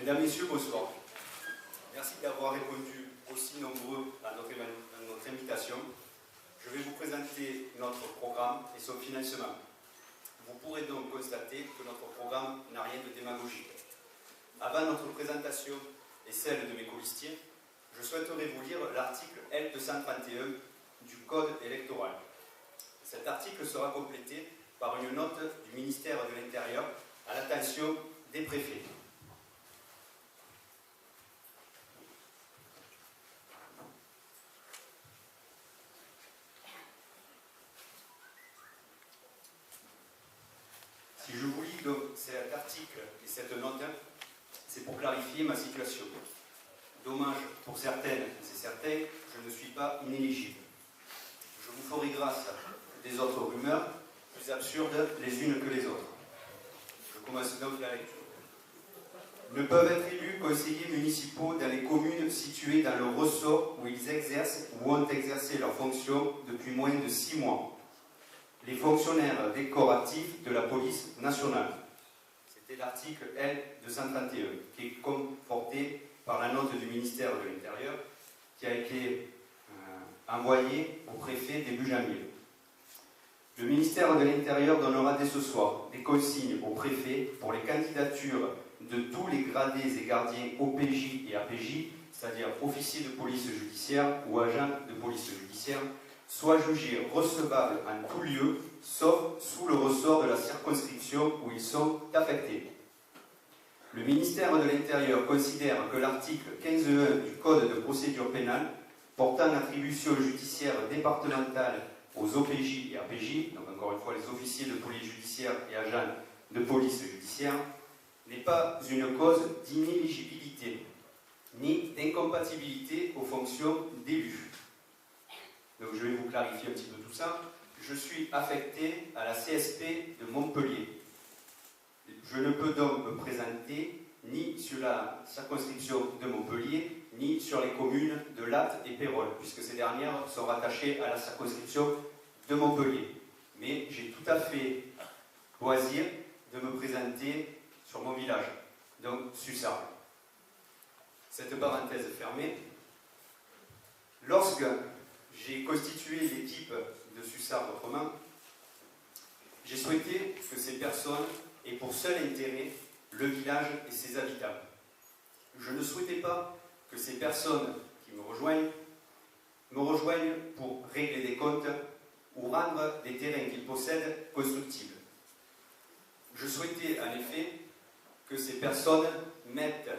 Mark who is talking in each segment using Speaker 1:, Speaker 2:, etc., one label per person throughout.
Speaker 1: Mesdames, Messieurs, bonsoir. Merci d'avoir répondu aussi nombreux à notre invitation. Je vais vous présenter notre programme et son financement. Vous pourrez donc constater que notre programme n'a rien de démagogique. Avant notre présentation et celle de mes colistiers, je souhaiterais vous lire l'article L231 du Code électoral. Cet article sera complété par une note du ministère de l'Intérieur à l'attention des préfets. Si je vous lis donc cet article et cette note, c'est pour clarifier ma situation. Dommage pour certaines et certains, je ne suis pas inéligible. Je vous ferai grâce des autres rumeurs, plus absurdes les unes que les autres. Je commence donc la lecture. Ne peuvent être élus conseillers municipaux dans les communes situées dans le ressort où ils exercent ou ont exercé leurs fonctions depuis moins de 6 mois. Les fonctionnaires des corps actifs de la police nationale. C'était l'article L231, qui est conforté par la note du ministère de l'Intérieur, qui a été envoyée au préfet début janvier. Le ministère de l'Intérieur donnera dès ce soir des consignes au préfet pour les candidatures de tous les gradés et gardiens OPJ et APJ, c'est-à-dire officiers de police judiciaire ou agents de police judiciaire, soient jugés recevables en tout lieu, sauf sous le ressort de la circonscription où ils sont affectés. Le ministère de l'Intérieur considère que l'article 15.1 du Code de procédure pénale, portant attribution judiciaire départementale aux OPJ et APJ, donc encore une fois les officiers de police judiciaire et agents de police judiciaire, n'est pas une cause d'inéligibilité, ni d'incompatibilité aux fonctions d'élu. Donc je vais vous clarifier un petit peu tout ça. Je suis affecté à la CSP de Montpellier. Je ne peux donc me présenter ni sur la circonscription de Montpellier, ni sur les communes de Latte et Pérols, puisque ces dernières sont rattachées à la circonscription de Montpellier. Mais j'ai tout à fait loisir de me présenter sur mon village, donc Sussargues. Cette parenthèse fermée, lorsque j'ai constitué l'équipe de Sussargues autrement, j'ai souhaité que ces personnes aient pour seul intérêt le village et ses habitants. Je ne souhaitais pas que ces personnes qui me rejoignent pour régler des comptes ou rendre des terrains qu'ils possèdent constructibles. Je souhaitais en effet que ces personnes mettent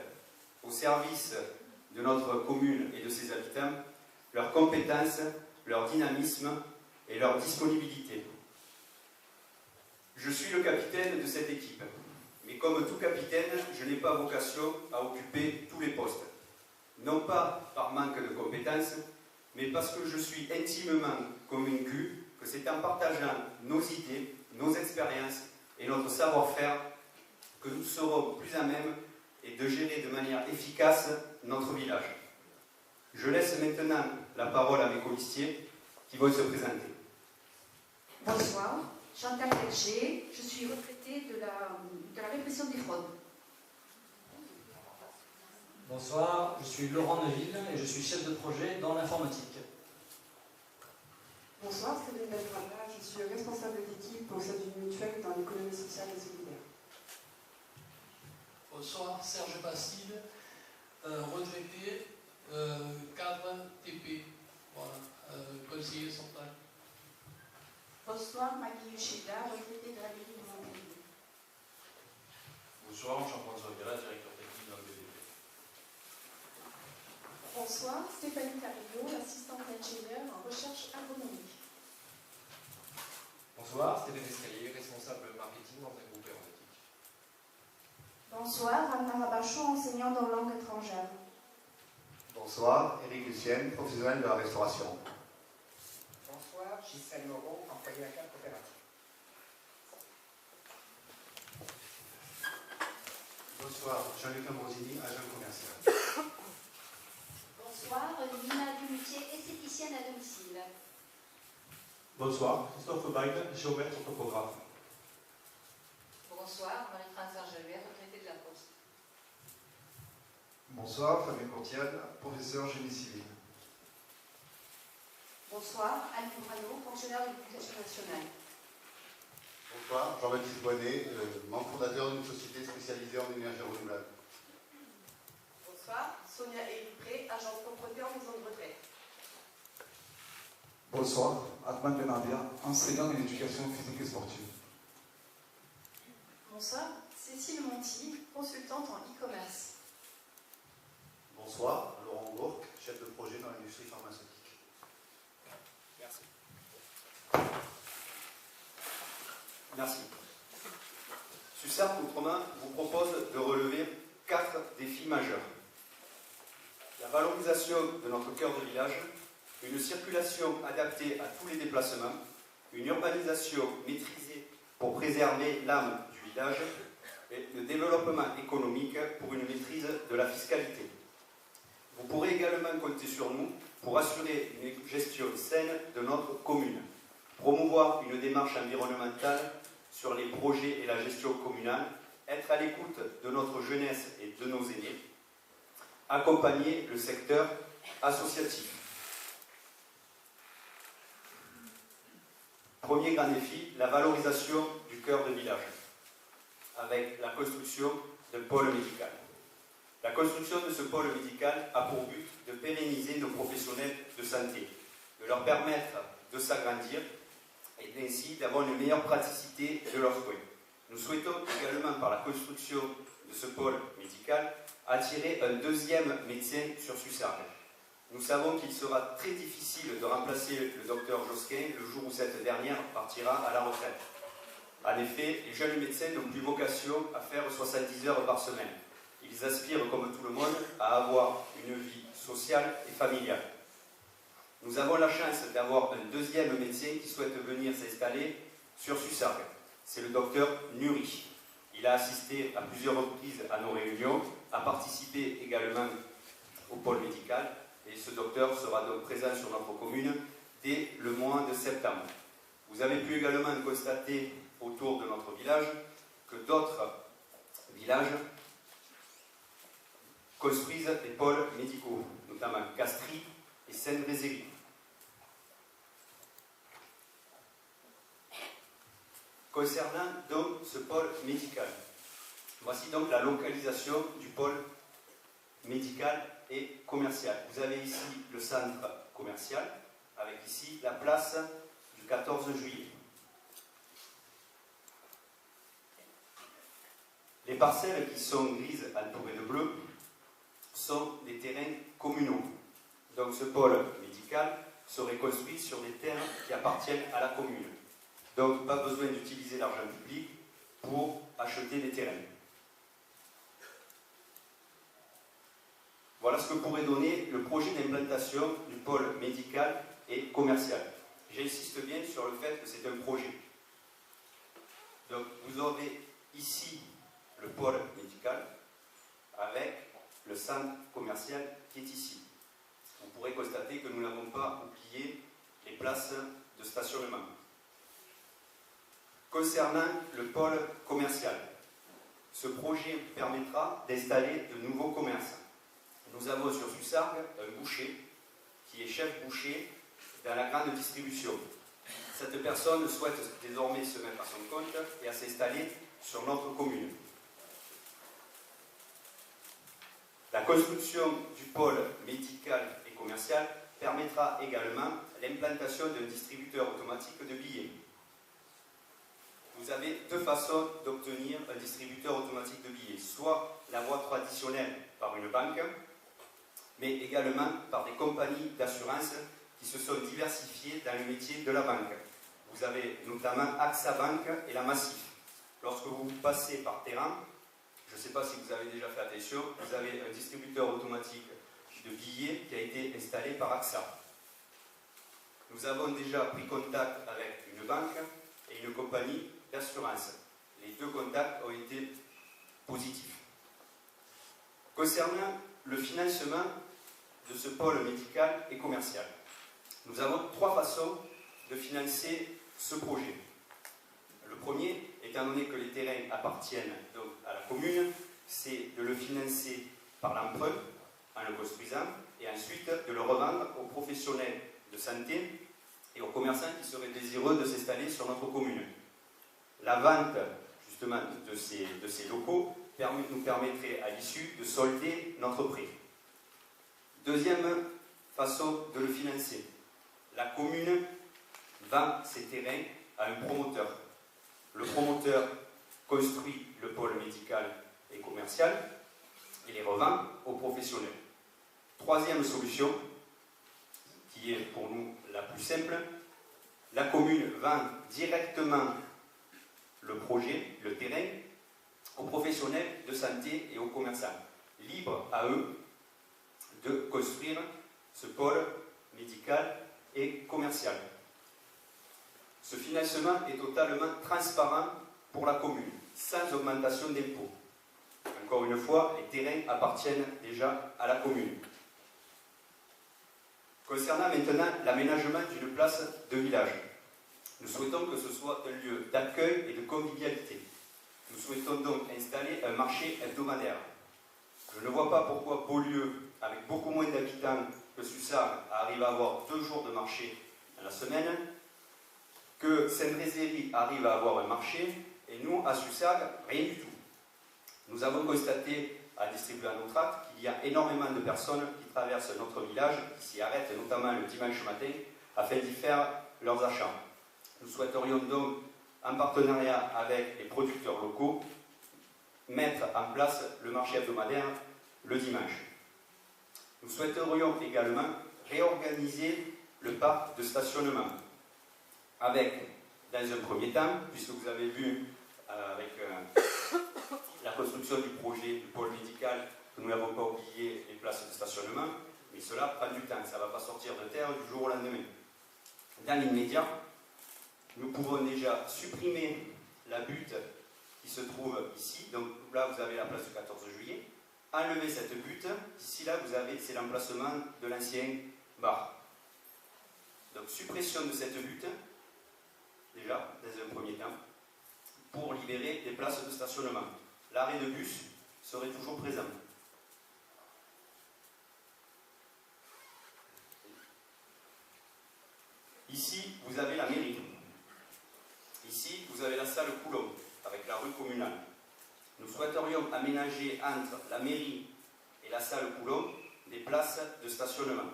Speaker 1: au service de notre commune et de ses habitants leurs compétences, leur dynamisme et leur disponibilité. Je suis le capitaine de cette équipe, mais comme tout capitaine, je n'ai pas vocation à occuper tous les postes. Non pas par manque de compétences, mais parce que je suis intimement convaincu que c'est en partageant nos idées, nos expériences et notre savoir-faire que nous serons plus à même de gérer de manière efficace notre village. Je laisse maintenant la parole à mes colistiers qui vont se présenter.
Speaker 2: Bonsoir, Chantal Berger, je suis retraitée de la répression des fraudes.
Speaker 3: Bonsoir, je suis Laurent Neuville et je suis chef de projet dans l'informatique.
Speaker 4: Bonsoir, Céline Beltrana, je suis responsable d'équipe au sein d'une mutuelle dans l'économie sociale et solidaire.
Speaker 5: Bonsoir, Serge Bastide, retraité, cadre TP, voilà, conseiller central.
Speaker 2: Bonsoir, Maggie Hucheda, retraitée de la mairie de Montpellier.
Speaker 6: Bonsoir, Jean-François Gala, directeur technique dans le BDP.
Speaker 7: Bonsoir, Stéphanie Carillo, assistante ingénieure en recherche agronomique.
Speaker 8: Bonsoir, Stéphane Escalier, responsable marketing dans un groupe aéronautique.
Speaker 9: Bonsoir, Anna Rabachon, enseignante en langue étrangère.
Speaker 10: Bonsoir, Éric Lucienne, professionnel de la restauration.
Speaker 11: Bonsoir, Gisèle Moreau, employé à Cap Coopérative.
Speaker 12: Bonsoir, Jean-Luc Ambrosini, agent commercial.
Speaker 13: Bonsoir, Nina Dumutier, esthéticienne à domicile.
Speaker 14: Bonsoir, Christophe Bail, géomètre topographe.
Speaker 15: Bonsoir, Marie-France Angelbert, retraitée de la Poste.
Speaker 10: Bonsoir, Fabien Courtiane, professeur génie civil.
Speaker 2: Bonsoir, Anne Brano, fonctionnaire de l'éducation nationale.
Speaker 15: Bonsoir, Jean-Baptiste Boinet, membre fondateur d'une société spécialisée en énergie renouvelable.
Speaker 4: Bonsoir, Sonia Elipré, agent de propreté en maison de retraite.
Speaker 16: Bonsoir, Atman Benadia, enseignant en éducation physique et sportive.
Speaker 7: Bonsoir, Cécile Monti, consultante en e-commerce.
Speaker 12: Bonsoir, Laurent Gourc, chef de projet dans l'industrie pharmaceutique.
Speaker 1: Merci. Merci. SUSARP Outre-Main vous propose de relever 4 défis majeurs. La valorisation de notre cœur de village, une circulation adaptée à tous les déplacements, une urbanisation maîtrisée pour préserver l'âme du village et le développement économique pour une maîtrise de la fiscalité. Vous pourrez également compter sur nous pour assurer une gestion saine de notre commune, promouvoir une démarche environnementale sur les projets et la gestion communale, être à l'écoute de notre jeunesse et de nos aînés, accompagner le secteur associatif. Premier grand défi, la valorisation du cœur de village, avec la construction d'un pôle médical. La construction de ce pôle médical a pour but de pérenniser nos professionnels de santé, de leur permettre de s'agrandir et ainsi d'avoir une meilleure praticité de leurs soins. Nous souhaitons également, par la construction de ce pôle médical, attirer un deuxième médecin sur Sussargues. Nous savons qu'il sera très difficile de remplacer le docteur Josquin le jour où cette dernière partira à la retraite. En effet, les jeunes médecins n'ont plus vocation à faire 70 heures par semaine. Ils aspirent, comme tout le monde, à avoir une vie sociale et familiale. Nous avons la chance d'avoir un deuxième médecin qui souhaite venir s'installer sur Sussargues. C'est le docteur Nury. Il a assisté à plusieurs reprises à nos réunions, a participé également au pôle médical, et ce docteur sera donc présent sur notre commune dès le mois de septembre. Vous avez pu également constater autour de notre village que d'autres villages construisent des pôles médicaux, notamment Castries et Saint-Brézéry. Concernant donc ce pôle médical, voici donc la localisation du pôle médical et commercial. Vous avez ici le centre commercial, avec ici la place du 14 juillet. Les parcelles qui sont grises entourées de bleu sont des terrains communaux. Donc ce pôle médical serait construit sur des terres qui appartiennent à la commune. Donc pas besoin d'utiliser l'argent public pour acheter des terrains. Voilà ce que pourrait donner le projet d'implantation du pôle médical et commercial. J'insiste bien sur le fait que c'est un projet. Donc vous aurez ici le pôle médical avec le centre commercial qui est ici. Vous pourrez constater que nous n'avons pas oublié les places de stationnement. Concernant le pôle commercial, ce projet permettra d'installer de nouveaux commerces. Nous avons sur Sussargues un boucher qui est chef boucher dans la grande distribution. Cette personne souhaite désormais se mettre à son compte et à s'installer sur notre commune. La construction du pôle médical et commercial permettra également l'implantation d'un distributeur automatique de billets. Vous avez deux façons d'obtenir un distributeur automatique de billets, soit la voie traditionnelle par une banque, mais également par des compagnies d'assurance qui se sont diversifiées dans le métier de la banque. Vous avez notamment AXA Bank et la Massif. Lorsque vous passez par terrain, je ne sais pas si vous avez déjà fait attention, vous avez un distributeur automatique de billets qui a été installé par AXA. Nous avons déjà pris contact avec une banque et une compagnie d'assurance. Les deux contacts ont été positifs. Concernant le financement de ce pôle médical et commercial, nous avons trois façons de financer ce projet. Le premier, étant donné que les terrains appartiennent donc à la commune, c'est de le financer par l'emprunt en le construisant et ensuite de le revendre aux professionnels de santé et aux commerçants qui seraient désireux de s'installer sur notre commune. La vente justement de ces locaux nous permettrait à l'issue de solder notre prêt. Deuxième façon de le financer. La commune vend ses terrains à un promoteur. Le promoteur construit le pôle médical et commercial et les revend aux professionnels. Troisième solution, qui est pour nous la plus simple, la commune vend directement le projet, le terrain, aux professionnels de santé et aux commerçants. Libre à eux de construire ce pôle médical et commercial. Ce financement est totalement transparent pour la commune, sans augmentation d'impôts. Encore une fois, les terrains appartiennent déjà à la commune. Concernant maintenant l'aménagement d'une place de village, nous souhaitons que ce soit un lieu d'accueil et de convivialité. Nous souhaitons donc installer un marché hebdomadaire. Je ne vois pas pourquoi Beaulieu, avec beaucoup moins d'habitants que Sussard, arrive à avoir 2 jours de marché dans la semaine, que Saint-Brézéry arrive à avoir un marché, et nous, à Sussard, rien du tout. Nous avons constaté, en distribuant nos tracts, qu'il y a énormément de personnes qui traversent notre village, qui s'y arrêtent, notamment le dimanche matin, afin d'y faire leurs achats. Nous souhaiterions donc, en partenariat avec les producteurs locaux, mettre en place le marché hebdomadaire le dimanche. Nous souhaiterions également réorganiser le parc de stationnement avec, dans un premier temps, puisque vous avez vu avec la construction du projet du pôle médical que nous n'avons pas oublié les places de stationnement, mais cela prend du temps, ça ne va pas sortir de terre du jour au lendemain. Dans l'immédiat, nous pouvons déjà supprimer la butte qui se trouve ici. Donc là, vous avez la place du 14 juillet. Enlever cette butte. Ici, là, vous avez, c'est l'emplacement de l'ancien bar. Donc suppression de cette butte, déjà, dans un premier temps, pour libérer des places de stationnement. L'arrêt de bus serait toujours présent. Ici, vous avez la mairie. Ici, vous avez la salle Coulomb, avec la rue communale. Nous souhaiterions aménager entre la mairie et la salle Coulomb des places de stationnement.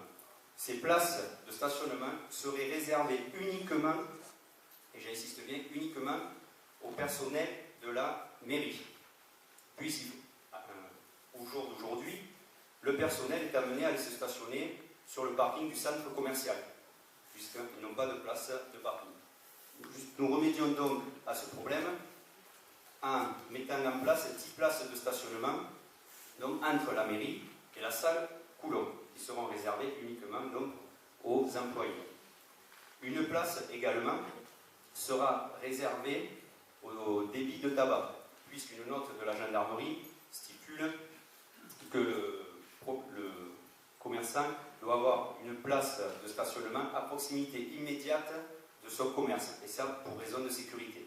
Speaker 1: Ces places de stationnement seraient réservées uniquement, et j'insiste bien, uniquement au personnel de la mairie. Puisqu'au jour d'aujourd'hui, le personnel est amené à aller se stationner sur le parking du centre commercial, puisqu'ils n'ont pas de place de parking. Nous remédions donc à ce problème en mettant en place 10 places de stationnement donc, entre la mairie et la salle Coulomb, qui seront réservées uniquement donc, aux employés. Une place également sera réservée au débit de tabac, puisqu'une note de la gendarmerie stipule que le commerçant doit avoir une place de stationnement à proximité immédiate de son commerce, et ça pour raison de sécurité.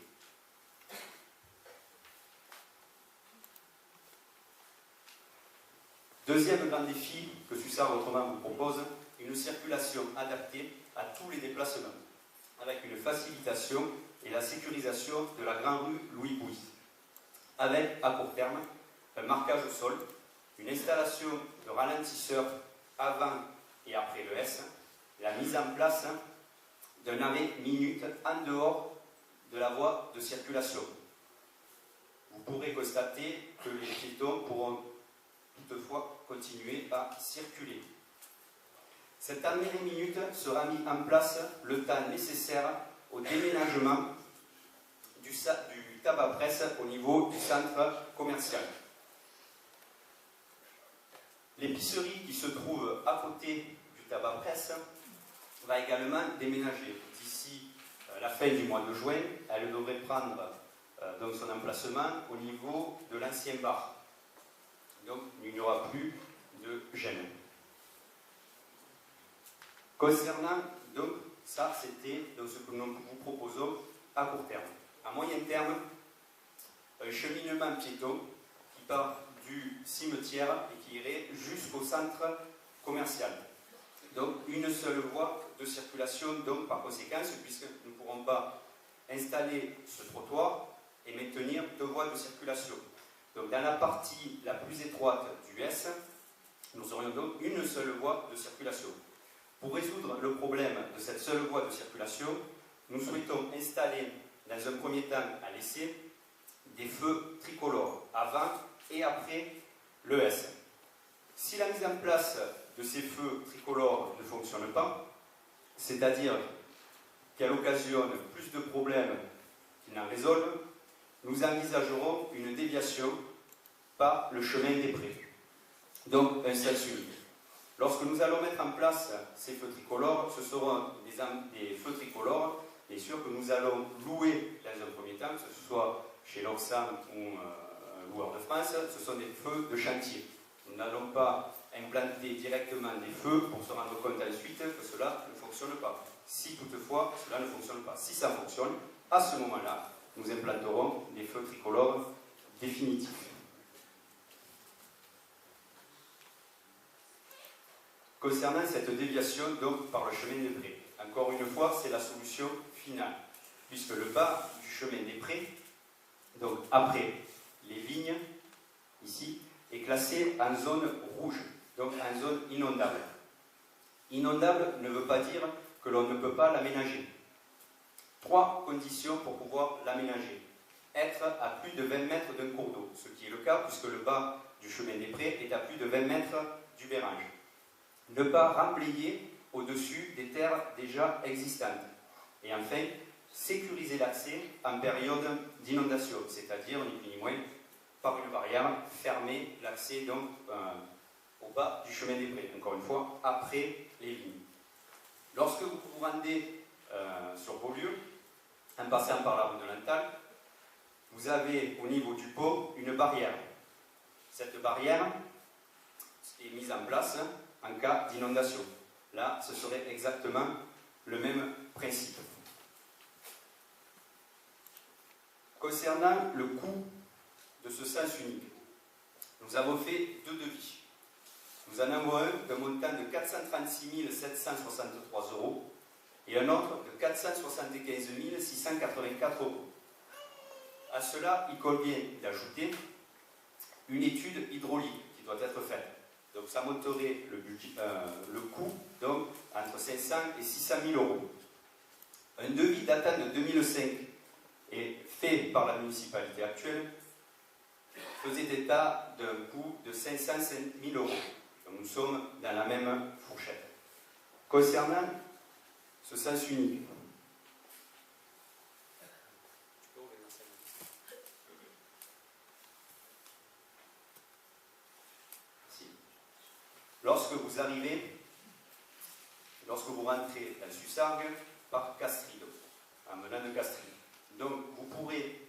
Speaker 1: Deuxième grand défi que Sussard Autrement vous propose, une circulation adaptée à tous les déplacements, avec une facilitation et la sécurisation de la grande rue Louis Bouy, avec, à court terme, un marquage au sol, une installation de ralentisseurs avant et après le S, la mise en place d'un arrêt minute en dehors de la voie de circulation. Vous pourrez constater que les piétons pourront toutefois continuer à circuler. Cet arrêt minute sera mis en place le temps nécessaire au déménagement du tabac-presse au niveau du centre commercial. L'épicerie qui se trouve à côté du tabac-presse va également déménager. D'ici la fin du mois de juin, elle devrait prendre donc son emplacement au niveau de l'ancien bar. Donc il n'y aura plus de gêne. Concernant donc ça, c'était ce que nous vous proposons à court terme. À moyen terme, un cheminement piéton qui part du du cimetière et qui irait jusqu'au centre commercial. Donc une seule voie de circulation, donc par conséquence, puisque nous ne pourrons pas installer ce trottoir et maintenir 2 voies de circulation. Donc dans la partie la plus étroite du S, nous aurions donc une seule voie de circulation. Pour résoudre le problème de cette seule voie de circulation, nous souhaitons installer dans un premier temps à l'essai des feux tricolores avant et après le S. Si la mise en place de ces feux tricolores ne fonctionne pas, c'est-à-dire qu'elle occasionne plus de problèmes qu'il n'en résolve, nous envisagerons une déviation par le chemin des prés. Donc un sens unique. Lorsque nous allons mettre en place ces feux tricolores, ce seront des feux tricolores, bien sûr, que nous allons louer dans un premier temps, que ce soit chez l'Oxam ou un loueur de France, ce sont des feux de chantier. Nous n'allons pas implanter directement des feux pour se rendre compte ensuite que cela ne fonctionne pas. Si toutefois cela ne fonctionne pas, si ça fonctionne, à ce moment-là, nous implanterons des feux tricolores définitifs. Concernant cette déviation donc par le chemin des prés, encore une fois, c'est la solution finale, puisque le bas du chemin des prés, donc après les vignes, ici, est classé en zone rouge, donc en zone inondable. Inondable ne veut pas dire que l'on ne peut pas l'aménager. 3 conditions pour pouvoir l'aménager. Être à plus de 20 mètres d'un cours d'eau, ce qui est le cas puisque le bas du chemin des prés est à plus de 20 mètres du Bérange. Ne pas remblayer au-dessus des terres déjà existantes. Et enfin, sécuriser l'accès en période d'inondation, c'est-à-dire, ni plus ni moins, par une barrière, fermer l'accès donc au bas du chemin des prés, encore une fois, après les vignes. Lorsque vous vous rendez sur vos lieux, en passant par la rue de l'Antal, vous avez au niveau du pot une barrière. Cette barrière est mise en place en cas d'inondation. Là, ce serait exactement le même principe. Concernant le coût de ce sens unique, nous avons fait 2 devis. Nous en avons un d'un montant de 436 763 € et un autre de 475 684 €. À cela, il convient d'ajouter une étude hydraulique qui doit être faite. Donc ça monterait le coût donc, entre 500 et 600 000 €. Un devis datant de 2005 et fait par la municipalité actuelle faisait état d'un coût de 505 000 €. Donc nous sommes dans la même fourchette. Concernant ce sens unique, lorsque vous arrivez, lorsque vous rentrez dans Sussargues par Castries, en menant de Castries, donc vous pourrez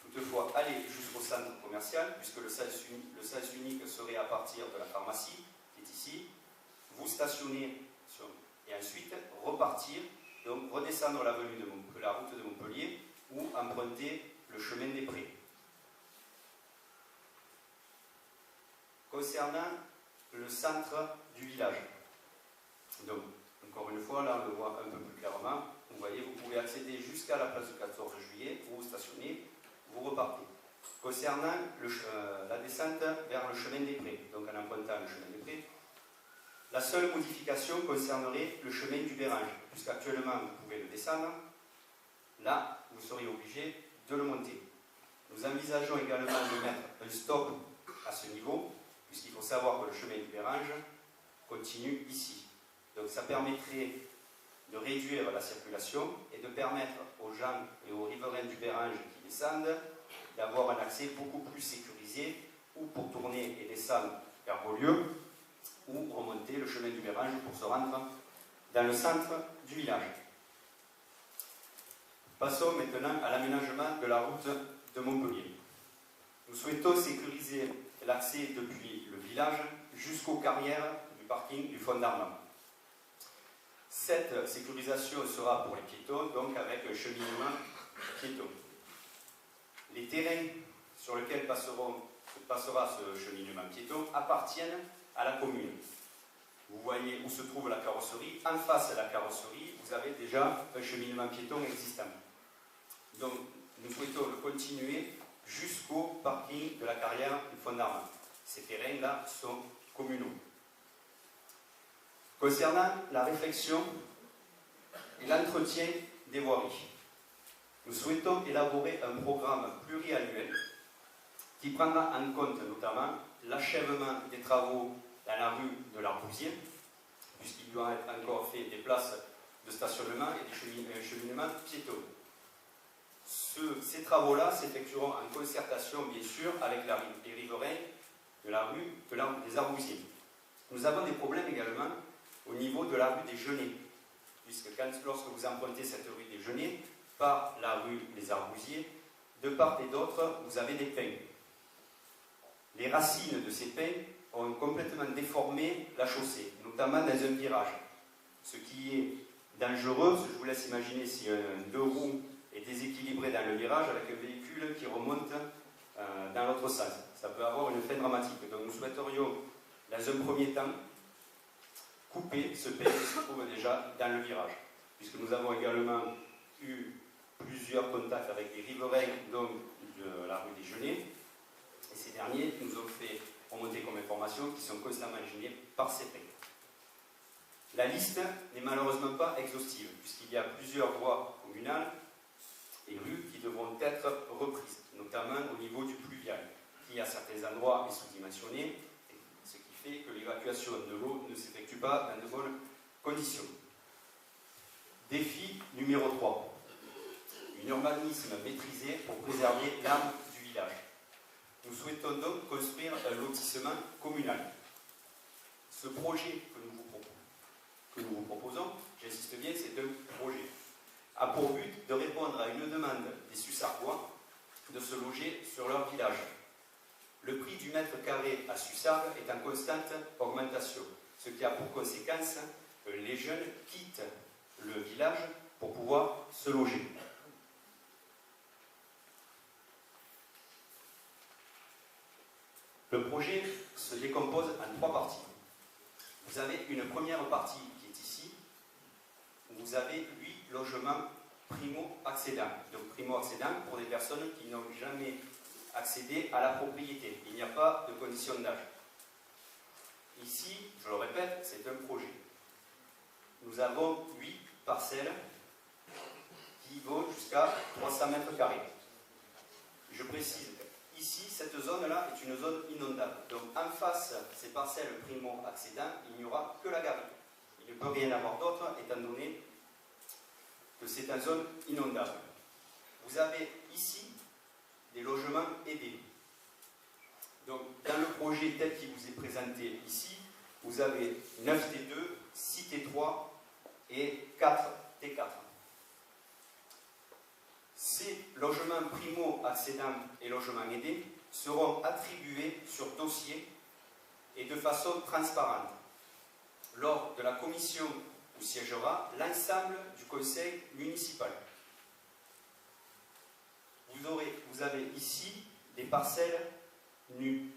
Speaker 1: toutefois aller jusqu'au centre commercial, puisque le sens unique serait à partir de la pharmacie, qui est ici, vous stationnez et ensuite repartir, donc redescendre la route de Montpellier ou emprunter le chemin des prés. Concernant le centre du village, donc encore une fois, là on le voit un peu plus clairement, vous voyez, vous pouvez accéder jusqu'à la place du 14 juillet, vous vous stationnez, vous repartez. Concernant la descente vers le chemin des prés, donc en empruntant le chemin des prés, la seule modification concernerait le chemin du Bérange, puisqu'actuellement vous pouvez le descendre, là vous seriez obligé de le monter. Nous envisageons également de mettre un stop à ce niveau, puisqu'il faut savoir que le chemin du Bérange continue ici. Donc ça permettrait de réduire la circulation et de permettre aux gens et aux riverains du Bérange qui descendent d'avoir un accès beaucoup plus sécurisé, ou pour tourner et descendre vers Beaulieu, ou remonter le chemin du Bérange pour se rendre dans le centre du village. Passons maintenant à l'aménagement de la route de Montpellier. Nous souhaitons sécuriser l'accès depuis le village jusqu'aux carrières du parking du Fond d'Armand. Cette sécurisation sera pour les piétons, donc avec un cheminement piéton. Les terrains sur lesquels passeront passera ce cheminement piéton appartiennent à la commune. Vous voyez où se trouve la carrosserie. En face de la carrosserie, vous avez déjà un cheminement piéton existant. Donc, nous souhaitons le continuer jusqu'au parking de la carrière du Fond d'Armand. Ces terrains-là sont communaux. Concernant la réflexion et l'entretien des voiries, nous souhaitons élaborer un programme pluriannuel qui prendra en compte notamment l'achèvement des travaux dans la rue de l'Arbousier, puisqu'il doit être encore fait des places de stationnement et des cheminements piétons. Ces travaux-là s'effectueront en concertation, bien sûr, avec les riverains de la rue des Arbousiers. Nous avons des problèmes également au niveau de la rue des Genêts, puisque lorsque vous empruntez cette rue des Genêts, par la rue des Arbousiers, de part et d'autre, vous avez des pins. Les racines de ces pins ont complètement déformé la chaussée, notamment dans un virage. Ce qui est dangereux, je vous laisse imaginer si un deux roues est déséquilibré dans le virage avec un véhicule qui remonte dans l'autre sens. Ça peut avoir une fin dramatique. Donc nous souhaiterions, dans un premier temps, couper ce pin qui se trouve déjà dans le virage. Puisque nous avons également eu plusieurs contacts avec des riverains donc, de la rue des Genêts. Et ces derniers nous ont fait remonter comme information qu'ils sont constamment gênés par ces pins. La liste n'est malheureusement pas exhaustive, puisqu'il y a plusieurs voies communales et rues qui devront être reprises, notamment au niveau du pluvial, qui à certains endroits est sous-dimensionné, ce qui fait que l'évacuation de l'eau ne s'effectue pas dans de bonnes conditions. Défi numéro 3. Un urbanisme maîtrisé pour préserver l'âme du village. Nous souhaitons donc construire un lotissement communal. Ce projet que nous vous proposons, j'insiste bien, c'est un projet, a pour but de répondre à une demande des Sussargois de se loger sur leur village. Le prix du mètre carré à Sussargues est en constante augmentation, ce qui a pour conséquence que les jeunes quittent le village pour pouvoir se loger. Le projet se décompose en 3 parties. Vous avez une première partie qui est ici, où vous avez 8 logements primo-accédants. Donc primo-accédants pour des personnes qui n'ont jamais accédé à la propriété. Il n'y a pas de condition d'âge. Ici, je le répète, c'est un projet. Nous avons 8 parcelles qui vont jusqu'à 300 mètres carrés. Je précise, ici, cette zone-là est une zone inondable. Donc en face, ces parcelles primo-accédants, il n'y aura que la garrigue. Il ne peut rien avoir d'autre, étant donné que c'est une zone inondable. Vous avez ici des logements aidés. Donc, dans le projet tel qu'il vous est présenté ici, vous avez 9 T2, 6 T3 et 4 T4. Ces logements primo-accédants et logements aidés seront attribués sur dossier et de façon transparente lors de la commission où siégera l'ensemble du conseil municipal. Vous avez ici des parcelles nues,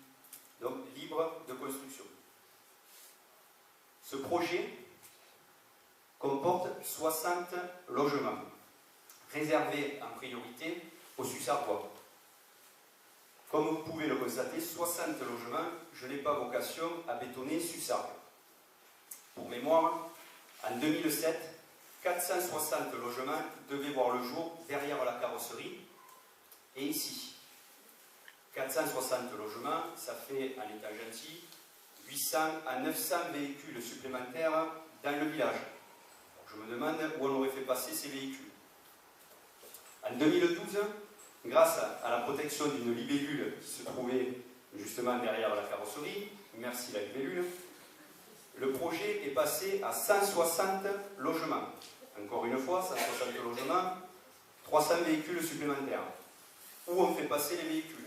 Speaker 1: donc libres de construction. Ce projet comporte 60 logements, réservés en priorité aux Sussargois. Comme vous pouvez le constater, 60 logements, je n'ai pas vocation à bétonner Sussargues. Pour mémoire, en 2007, 460 logements devaient voir le jour derrière la carrosserie. Et ici, 460 logements, ça fait, en état gentil, 800 à 900 véhicules supplémentaires dans le village. Je me demande où on aurait fait passer ces véhicules. En 2012, grâce à la protection d'une libellule qui se trouvait justement derrière la carrosserie, merci la libellule, le projet est passé à 160 logements. Encore une fois, 160 logements, 300 véhicules supplémentaires. Où on fait passer les véhicules?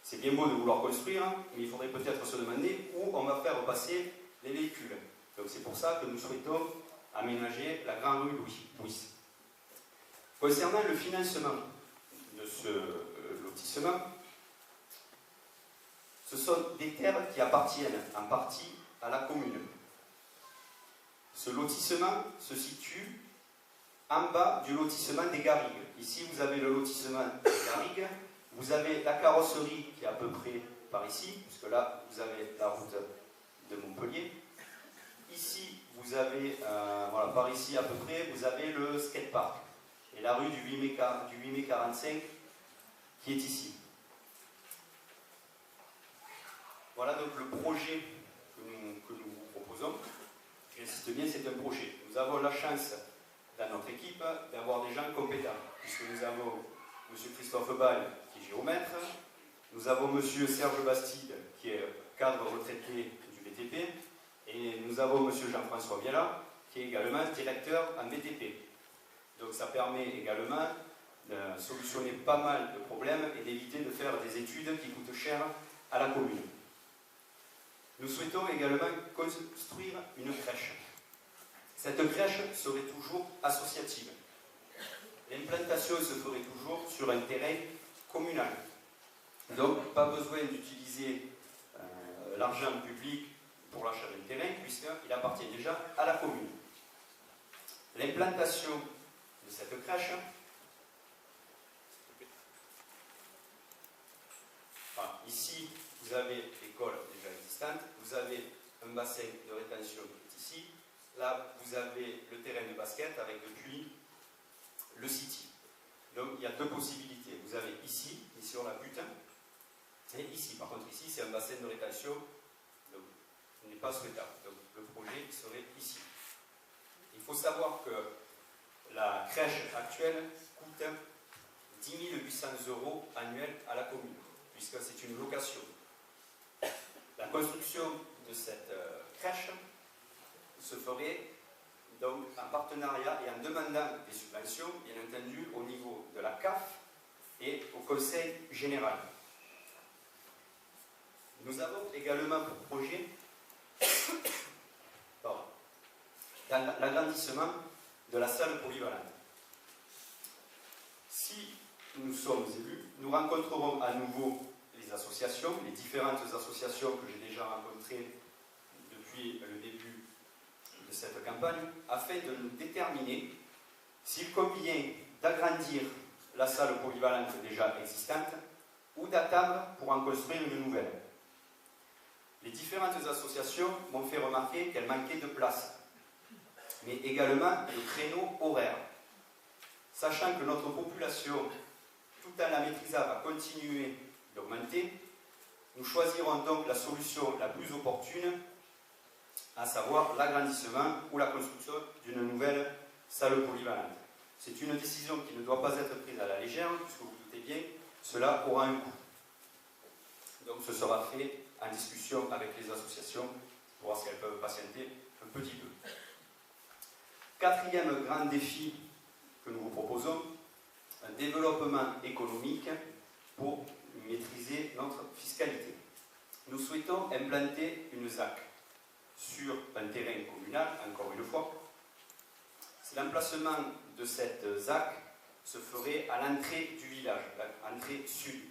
Speaker 1: C'est bien beau de vouloir construire, mais il faudrait peut-être se demander où on va faire passer les véhicules. Donc c'est pour ça que nous souhaitons aménager la grande rue Louis. Concernant le financement de ce lotissement, Ce sont des terres qui appartiennent en partie à la commune. Ce lotissement se situe en bas du lotissement des Garrigues. Ici, vous avez le lotissement des Garrigues, vous avez la carrosserie qui est à peu près par ici, puisque là, vous avez la route de Montpellier. Ici, vous avez, voilà, par ici à peu près, vous avez le skatepark et la rue du 8 mai 45 qui est ici. Voilà donc le projet que nous vous proposons. J'insiste bien, c'est un projet. Nous avons la chance dans notre équipe d'avoir des gens compétents, puisque nous avons M. Christophe Balle, qui est géomètre, nous avons M. Serge Bastide, qui est cadre retraité du BTP, et nous avons M. Jean-François Viala, qui est également directeur en BTP. Donc ça permet également de solutionner pas mal de problèmes et d'éviter de faire des études qui coûtent cher à la commune. Nous souhaitons également construire une crèche. Cette crèche serait toujours associative. L'implantation se ferait toujours sur un terrain communal. Donc, pas besoin d'utiliser l'argent public pour l'achat d'un terrain, puisqu'il appartient déjà à la commune. L'implantation de cette crèche, enfin, ici, vous avez l'école déjà existante, vous avez un bassin de rétention qui est ici, là, vous avez le terrain de basket avec depuis le City. Donc, il y a deux possibilités. Vous avez ici on la butte, et ici. Par contre, ici, c'est un bassin de rétention, donc, ce n'est pas souhaitable. Donc, le projet serait ici. Il faut savoir que la crèche actuelle coûte 10 800 € annuels à la commune, puisque c'est une location. La construction de cette crèche se ferait donc en partenariat et en demandant des subventions, bien entendu, au niveau de la CAF et au Conseil général. Nous avons également pour projet l'agrandissement de la salle polyvalente. Si nous sommes élus, nous rencontrerons à nouveau les associations, les différentes associations que j'ai déjà rencontrées depuis le début de cette campagne, afin de nous déterminer s'il convient d'agrandir la salle polyvalente déjà existante ou d'attendre pour en construire une nouvelle. Les différentes associations m'ont fait remarquer qu'elles manquaient de place, mais également de créneaux horaires. Sachant que notre population, tout en la maîtrisant, va continuer d'augmenter, nous choisirons donc la solution la plus opportune, à savoir l'agrandissement ou la construction d'une nouvelle salle polyvalente. C'est une décision qui ne doit pas être prise à la légère, puisque vous doutez bien, cela aura un coût. Donc ce sera fait en discussion avec les associations pour voir si elles peuvent patienter un petit peu. Quatrième grand défi que nous vous proposons, un développement économique pour maîtriser notre fiscalité. Nous souhaitons implanter une ZAC sur un terrain communal, encore une fois. L'emplacement de cette ZAC se ferait à l'entrée du village, l'entrée sud.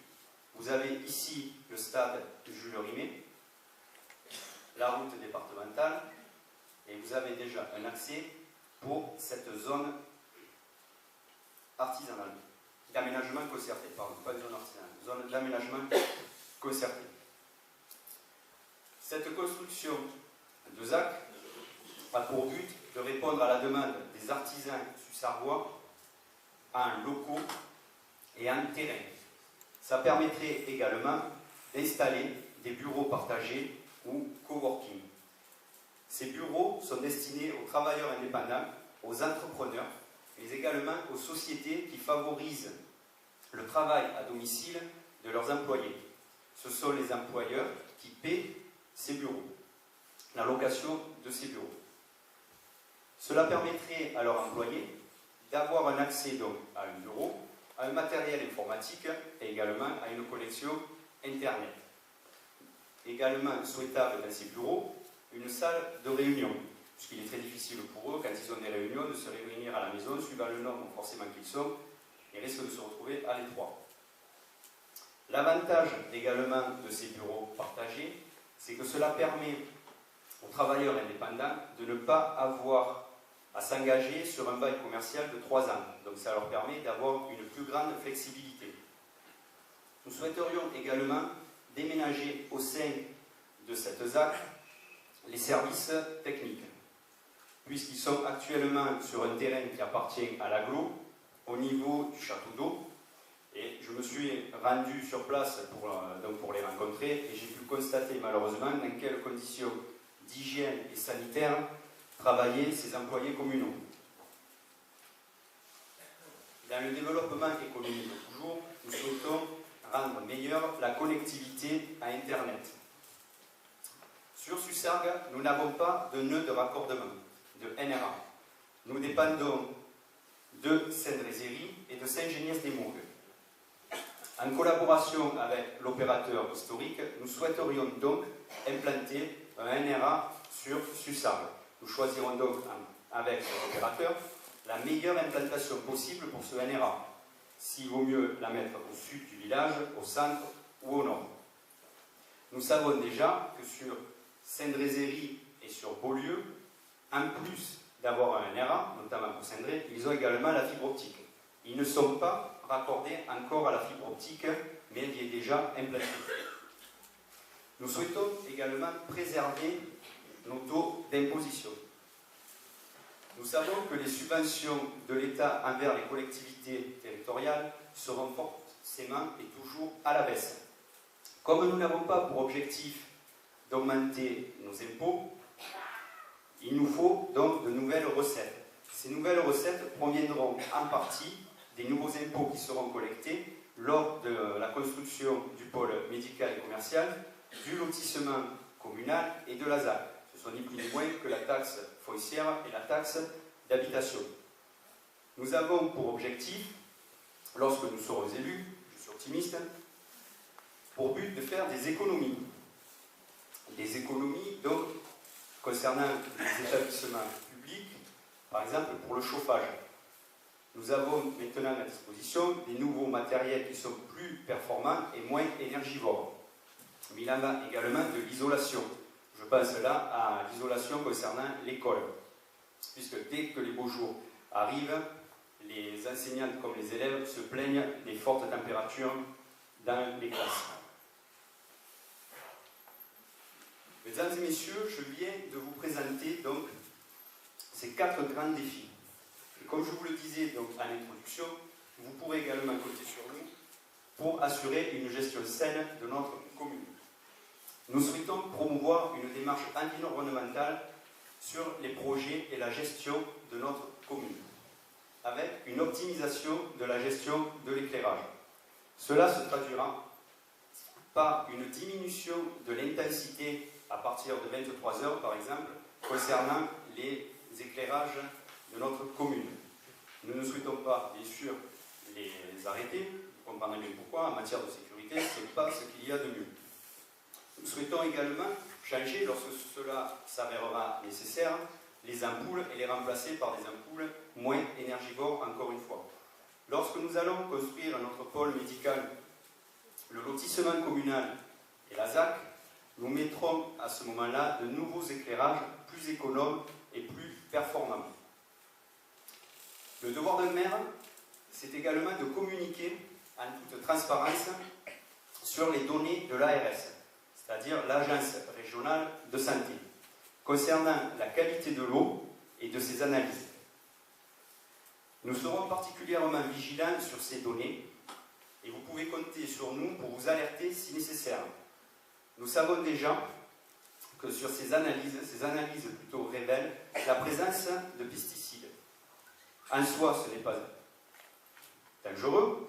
Speaker 1: Vous avez ici le stade Jules Rimet, la route départementale, et vous avez déjà un accès pour cette zone artisanale, d'aménagement concerté, pardon, pas une zone artisanale, zone d'aménagement concerté. Cette construction de ZAC a pour but de répondre à la demande des artisans sussargois en locaux et en terrain. Ça permettrait également d'installer des bureaux partagés ou coworking. Ces bureaux sont destinés aux travailleurs indépendants, aux entrepreneurs, mais également aux sociétés qui favorisent le travail à domicile de leurs employés. Ce sont les employeurs qui paient ces bureaux, la location de ces bureaux. Cela permettrait à leurs employés d'avoir un accès donc à un bureau, à un matériel informatique et également à une connexion Internet. Également souhaitable dans ces bureaux, une salle de réunion, puisqu'il est très difficile pour eux, quand ils ont des réunions, de se réunir à la maison, suivant le nombre forcément qu'ils sont, et risquent de se retrouver à l'étroit. L'avantage également de ces bureaux partagés, c'est que cela permet aux travailleurs indépendants de ne pas avoir à s'engager sur un bail commercial de 3 ans. Donc ça leur permet d'avoir une plus grande flexibilité. Nous souhaiterions également déménager au sein de cette ZAC les services techniques, puisqu'ils sont actuellement sur un terrain qui appartient à l'agglo, au niveau du château d'eau, et je me suis rendu sur place pour les rencontrer, et j'ai pu constater malheureusement dans quelles conditions d'hygiène et sanitaire travaillaient ces employés communaux. Dans le développement économique toujours, nous souhaitons rendre meilleure la connectivité à Internet. Sur Sussargues, nous n'avons pas de nœud de raccordement, de NRA. Nous dépendons de Saint-Drézéry et de Saint-Géniès-des-Mourgues. En collaboration avec l'opérateur historique, nous souhaiterions donc implanter un NRA sur Sussargues. Nous choisirons donc avec cet opérateur la meilleure implantation possible pour ce NRA. S'il vaut mieux la mettre au sud du village, au centre ou au nord. Nous savons déjà que sur Saint-Drézéry et sur Beaulieu, en plus d'avoir un NRA, notamment pour Saint-Dré, ils ont également la fibre optique. Ils ne sont pas raccordés encore à la fibre optique, mais elle y est déjà implantée. Nous souhaitons également préserver nos taux d'imposition. Nous savons que les subventions de l'État envers les collectivités territoriales seront forcément et toujours à la baisse. Comme nous n'avons pas pour objectif d'augmenter nos impôts, il nous faut donc de nouvelles recettes. Ces nouvelles recettes proviendront en partie des nouveaux impôts qui seront collectés lors de la construction du pôle médical et commercial, du lotissement communal et de la ZAC. Ce sont ni plus ni moins que la taxe foncière et la taxe d'habitation. Nous avons pour objectif, lorsque nous serons élus, je suis optimiste, pour but de faire des économies. Des économies, donc, concernant les établissements publics, par exemple pour le chauffage. Nous avons maintenant à disposition des nouveaux matériels qui sont plus performants et moins énergivores. Mais il en va également de l'isolation. Je pense là à l'isolation concernant l'école, puisque dès que les beaux jours arrivent, les enseignantes comme les élèves se plaignent des fortes températures dans les classes. Mesdames et messieurs, je viens de vous présenter donc ces 4 grands défis. Et comme je vous le disais donc en introduction, vous pourrez également compter sur nous pour assurer une gestion saine de notre commune. Nous souhaitons promouvoir une démarche environnementale sur les projets et la gestion de notre commune, avec une optimisation de la gestion de l'éclairage. Cela se traduira par une diminution de l'intensité à partir de 23 h par exemple, concernant les éclairages de notre commune. Nous ne souhaitons pas, bien sûr, les arrêter, vous comprendrez bien pourquoi, en matière de sécurité, ce n'est pas ce qu'il y a de mieux. Nous souhaitons également changer, lorsque cela s'avérera nécessaire, les ampoules et les remplacer par des ampoules moins énergivores, encore une fois. Lorsque nous allons construire notre pôle médical, le lotissement communal et la ZAC, nous mettrons à ce moment-là de nouveaux éclairages plus économes et plus performants. Le devoir d'un maire, c'est également de communiquer en toute transparence sur les données de l'ARS, c'est-à-dire l'Agence régionale de santé, concernant la qualité de l'eau et de ses analyses. Nous serons particulièrement vigilants sur ces données et vous pouvez compter sur nous pour vous alerter si nécessaire. Nous savons déjà que sur ces analyses plutôt révèlent la présence de pesticides. En soi, ce n'est pas dangereux,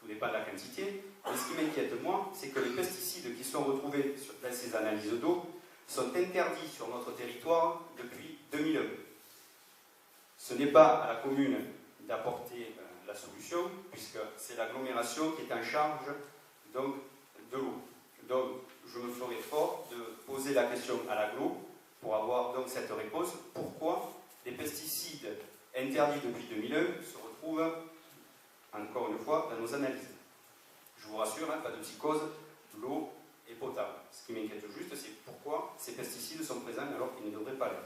Speaker 1: tout dépend de la quantité, mais ce qui m'inquiète moi, c'est que les pesticides qui sont retrouvés dans ces analyses d'eau sont interdits sur notre territoire depuis 2001. Ce n'est pas à la commune d'apporter la solution, puisque c'est l'agglomération qui est en charge donc, de l'eau. Donc, je me ferai fort de poser la question à l'agglo pour avoir donc cette réponse. Pourquoi les pesticides interdits depuis 2001 se retrouvent, encore une fois, dans nos analyses? Je vous rassure, hein, pas de psychose, l'eau est potable. Ce qui m'inquiète juste, c'est pourquoi ces pesticides sont présents alors qu'ils ne devraient pas l'être.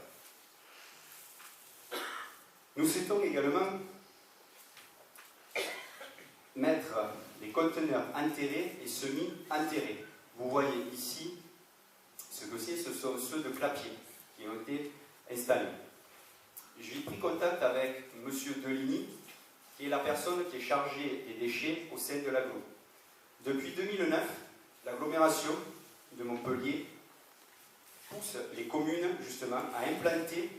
Speaker 1: Nous souhaitons également mettre les conteneurs enterrés et semi-enterrés. Vous voyez ici ce que c'est, ce sont ceux de Clapier qui ont été installés. J'ai pris contact avec M. Deligny, qui est la personne qui est chargée des déchets au sein de l'agglo. Depuis 2009, l'agglomération de Montpellier pousse les communes justement à implanter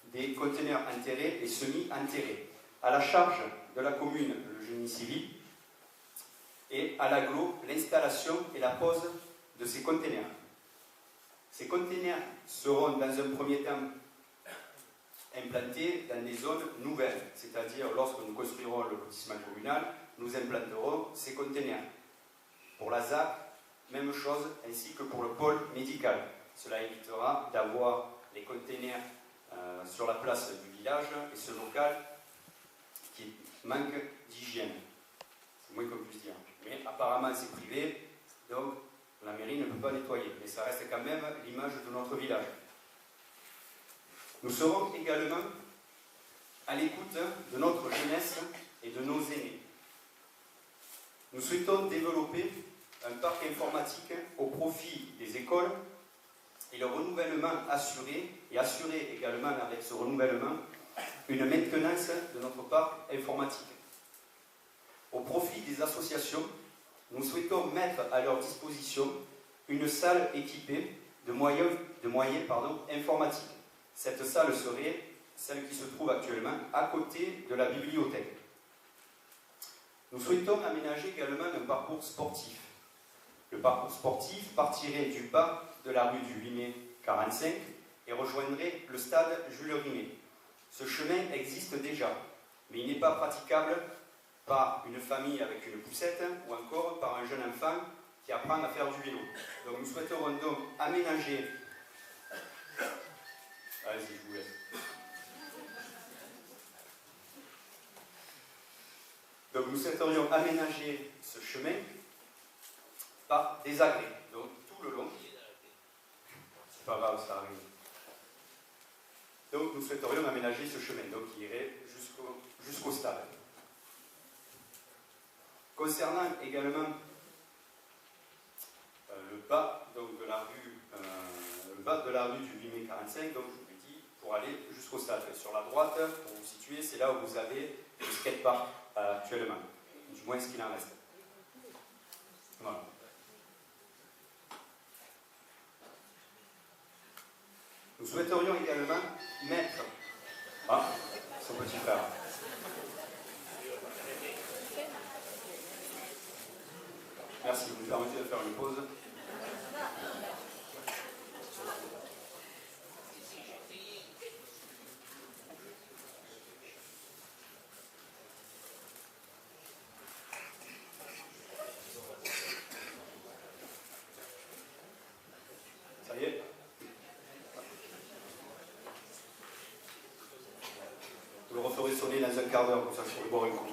Speaker 1: des conteneurs enterrés et semi-enterrés. À la charge de la commune, le génie civil, et à l'agglo, l'installation et la pose de ces conteneurs. Ces conteneurs seront dans un premier temps implantés dans des zones nouvelles, c'est-à-dire lorsque nous construirons le lotissement communal, nous implanterons ces conteneurs. Pour la ZAC, même chose, ainsi que pour le pôle médical. Cela évitera d'avoir les conteneurs sur la place du village et ce local qui manque d'hygiène. C'est moins qu'on puisse dire. Mais apparemment c'est privé, donc la mairie ne peut pas nettoyer. Mais ça reste quand même l'image de notre village. Nous serons également à l'écoute de notre jeunesse et de nos aînés. Nous souhaitons développer un parc informatique au profit des écoles et le renouvellement assuré, et assurer également avec ce renouvellement une maintenance de notre parc informatique. Au profit des associations, nous souhaitons mettre à leur disposition une salle équipée de moyens informatiques. Cette salle serait celle qui se trouve actuellement à côté de la bibliothèque. Nous souhaitons aménager également un parcours sportif. Le parcours sportif partirait du bas de la rue du 8 mai 45 et rejoindrait le stade Jules Rimet. Ce chemin existe déjà, mais il n'est pas praticable par une famille avec une poussette ou encore par un jeune enfant qui apprend à faire du vélo. Donc nous souhaiterons donc aménager... Allez-y, je vous laisse. Donc nous souhaiterions aménager ce chemin par des agrès. Donc tout le long. C'est pas grave, ça arrive. Donc nous souhaiterions aménager ce chemin, donc qui irait jusqu'au stade. Concernant également le bas donc, de la rue du 8 mai 45, donc je vous l'ai dit, pour aller jusqu'au stade. Sur la droite, pour vous situer, c'est là où vous avez le skatepark actuellement, du moins ce qu'il en reste. Voilà. Nous souhaiterions également mettre... Ah, son petit frère. Merci, vous me permettez de faire une pause. Ça y est? Vous le referez sonner dans un quart d'heure, comme ça je pourrais boire une coupe.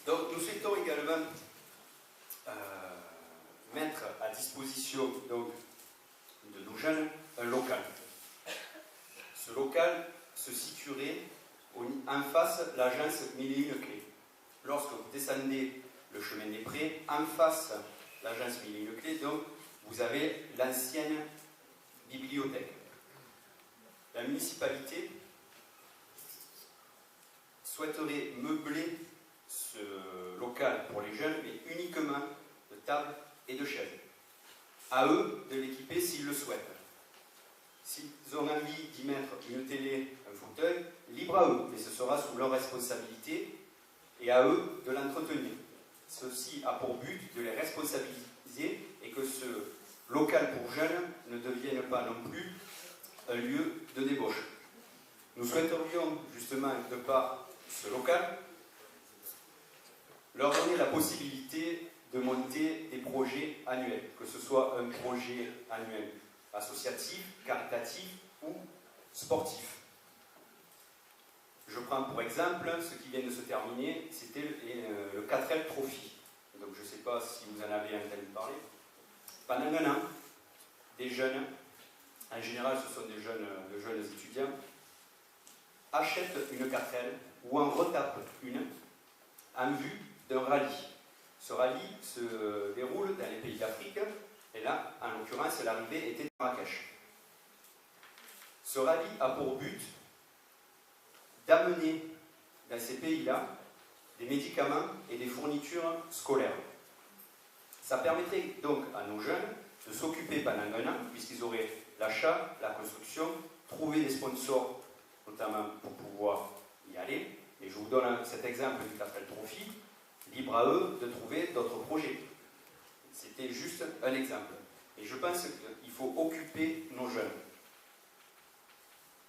Speaker 1: Donc nous souhaitons également mettre à disposition donc, de nos jeunes un local. Ce local se situerait en face de l'agence 1001 Clés. Lorsque vous descendez le chemin des Prés, en face de l'agence 1001 Clés, donc vous avez l'ancienne bibliothèque. La municipalité souhaiterait meubler ce local pour les jeunes, mais uniquement de tables et de chaises. À eux de l'équiper s'ils le souhaitent. S'ils ont envie d'y mettre une télé, un fauteuil, libre à eux, mais ce sera sous leur responsabilité et à eux de l'entretenir. Ceci a pour but de les responsabiliser et que ce local pour jeunes ne devienne pas non plus un lieu de débauche. Nous souhaiterions justement, de par ce local, leur donner la possibilité de monter des projets annuels, que ce soit un projet annuel associatif, caritatif ou sportif. Je prends pour exemple ce qui vient de se terminer, c'était le 4L Trophy. Donc je ne sais pas si vous en avez entendu parler. Pendant un an, des jeunes, en général ce sont de jeunes étudiants, achètent une 4L ou en retapent une en vue d'un rallye. Ce rallye se déroule dans les pays d'Afrique, et là, en l'occurrence, l'arrivée était à Marrakech. Ce rallye a pour but d'amener dans ces pays-là des médicaments et des fournitures scolaires. Ça permettrait donc à nos jeunes de s'occuper pendant un an, puisqu'ils auraient l'achat, la construction, trouver des sponsors, notamment pour pouvoir y aller. Et je vous donne cet exemple du 4L Trophy, libre à eux de trouver d'autres projets. C'était juste un exemple. Et je pense qu'il faut occuper nos jeunes.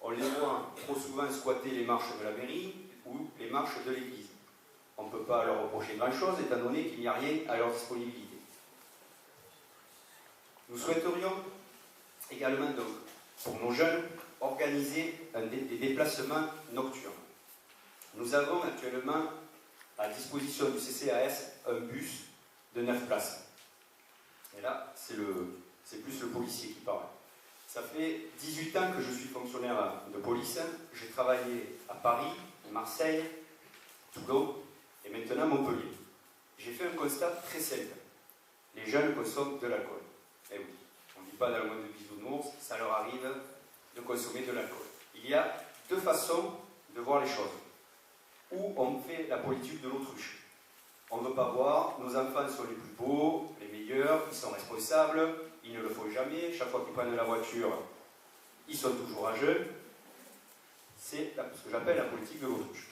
Speaker 1: On les voit trop souvent squatter les marches de la mairie ou les marches de l'église. On ne peut pas leur reprocher grand-chose étant donné qu'il n'y a rien à leur disponibilité. Nous souhaiterions également, donc, pour nos jeunes, organiser des déplacements nocturnes. Nous avons actuellement à disposition du CCAS un bus de 9 places. Et là, c'est plus le policier qui parle. Ça fait 18 ans que je suis fonctionnaire de police. J'ai travaillé à Paris, à Marseille, Toulon et maintenant Montpellier. J'ai fait un constat très simple. Les jeunes consomment de l'alcool. Et oui, on ne dit pas dans le monde de bisounours, ça leur arrive de consommer de l'alcool. Il y a deux façons de voir les choses. Ou on fait la politique de l'autruche. On ne veut pas voir, nos enfants sont les plus beaux, les meilleurs, ils sont responsables, ils ne le font jamais, chaque fois qu'ils prennent la voiture, ils sont toujours à jeun. C'est ce que j'appelle la politique de l'autruche.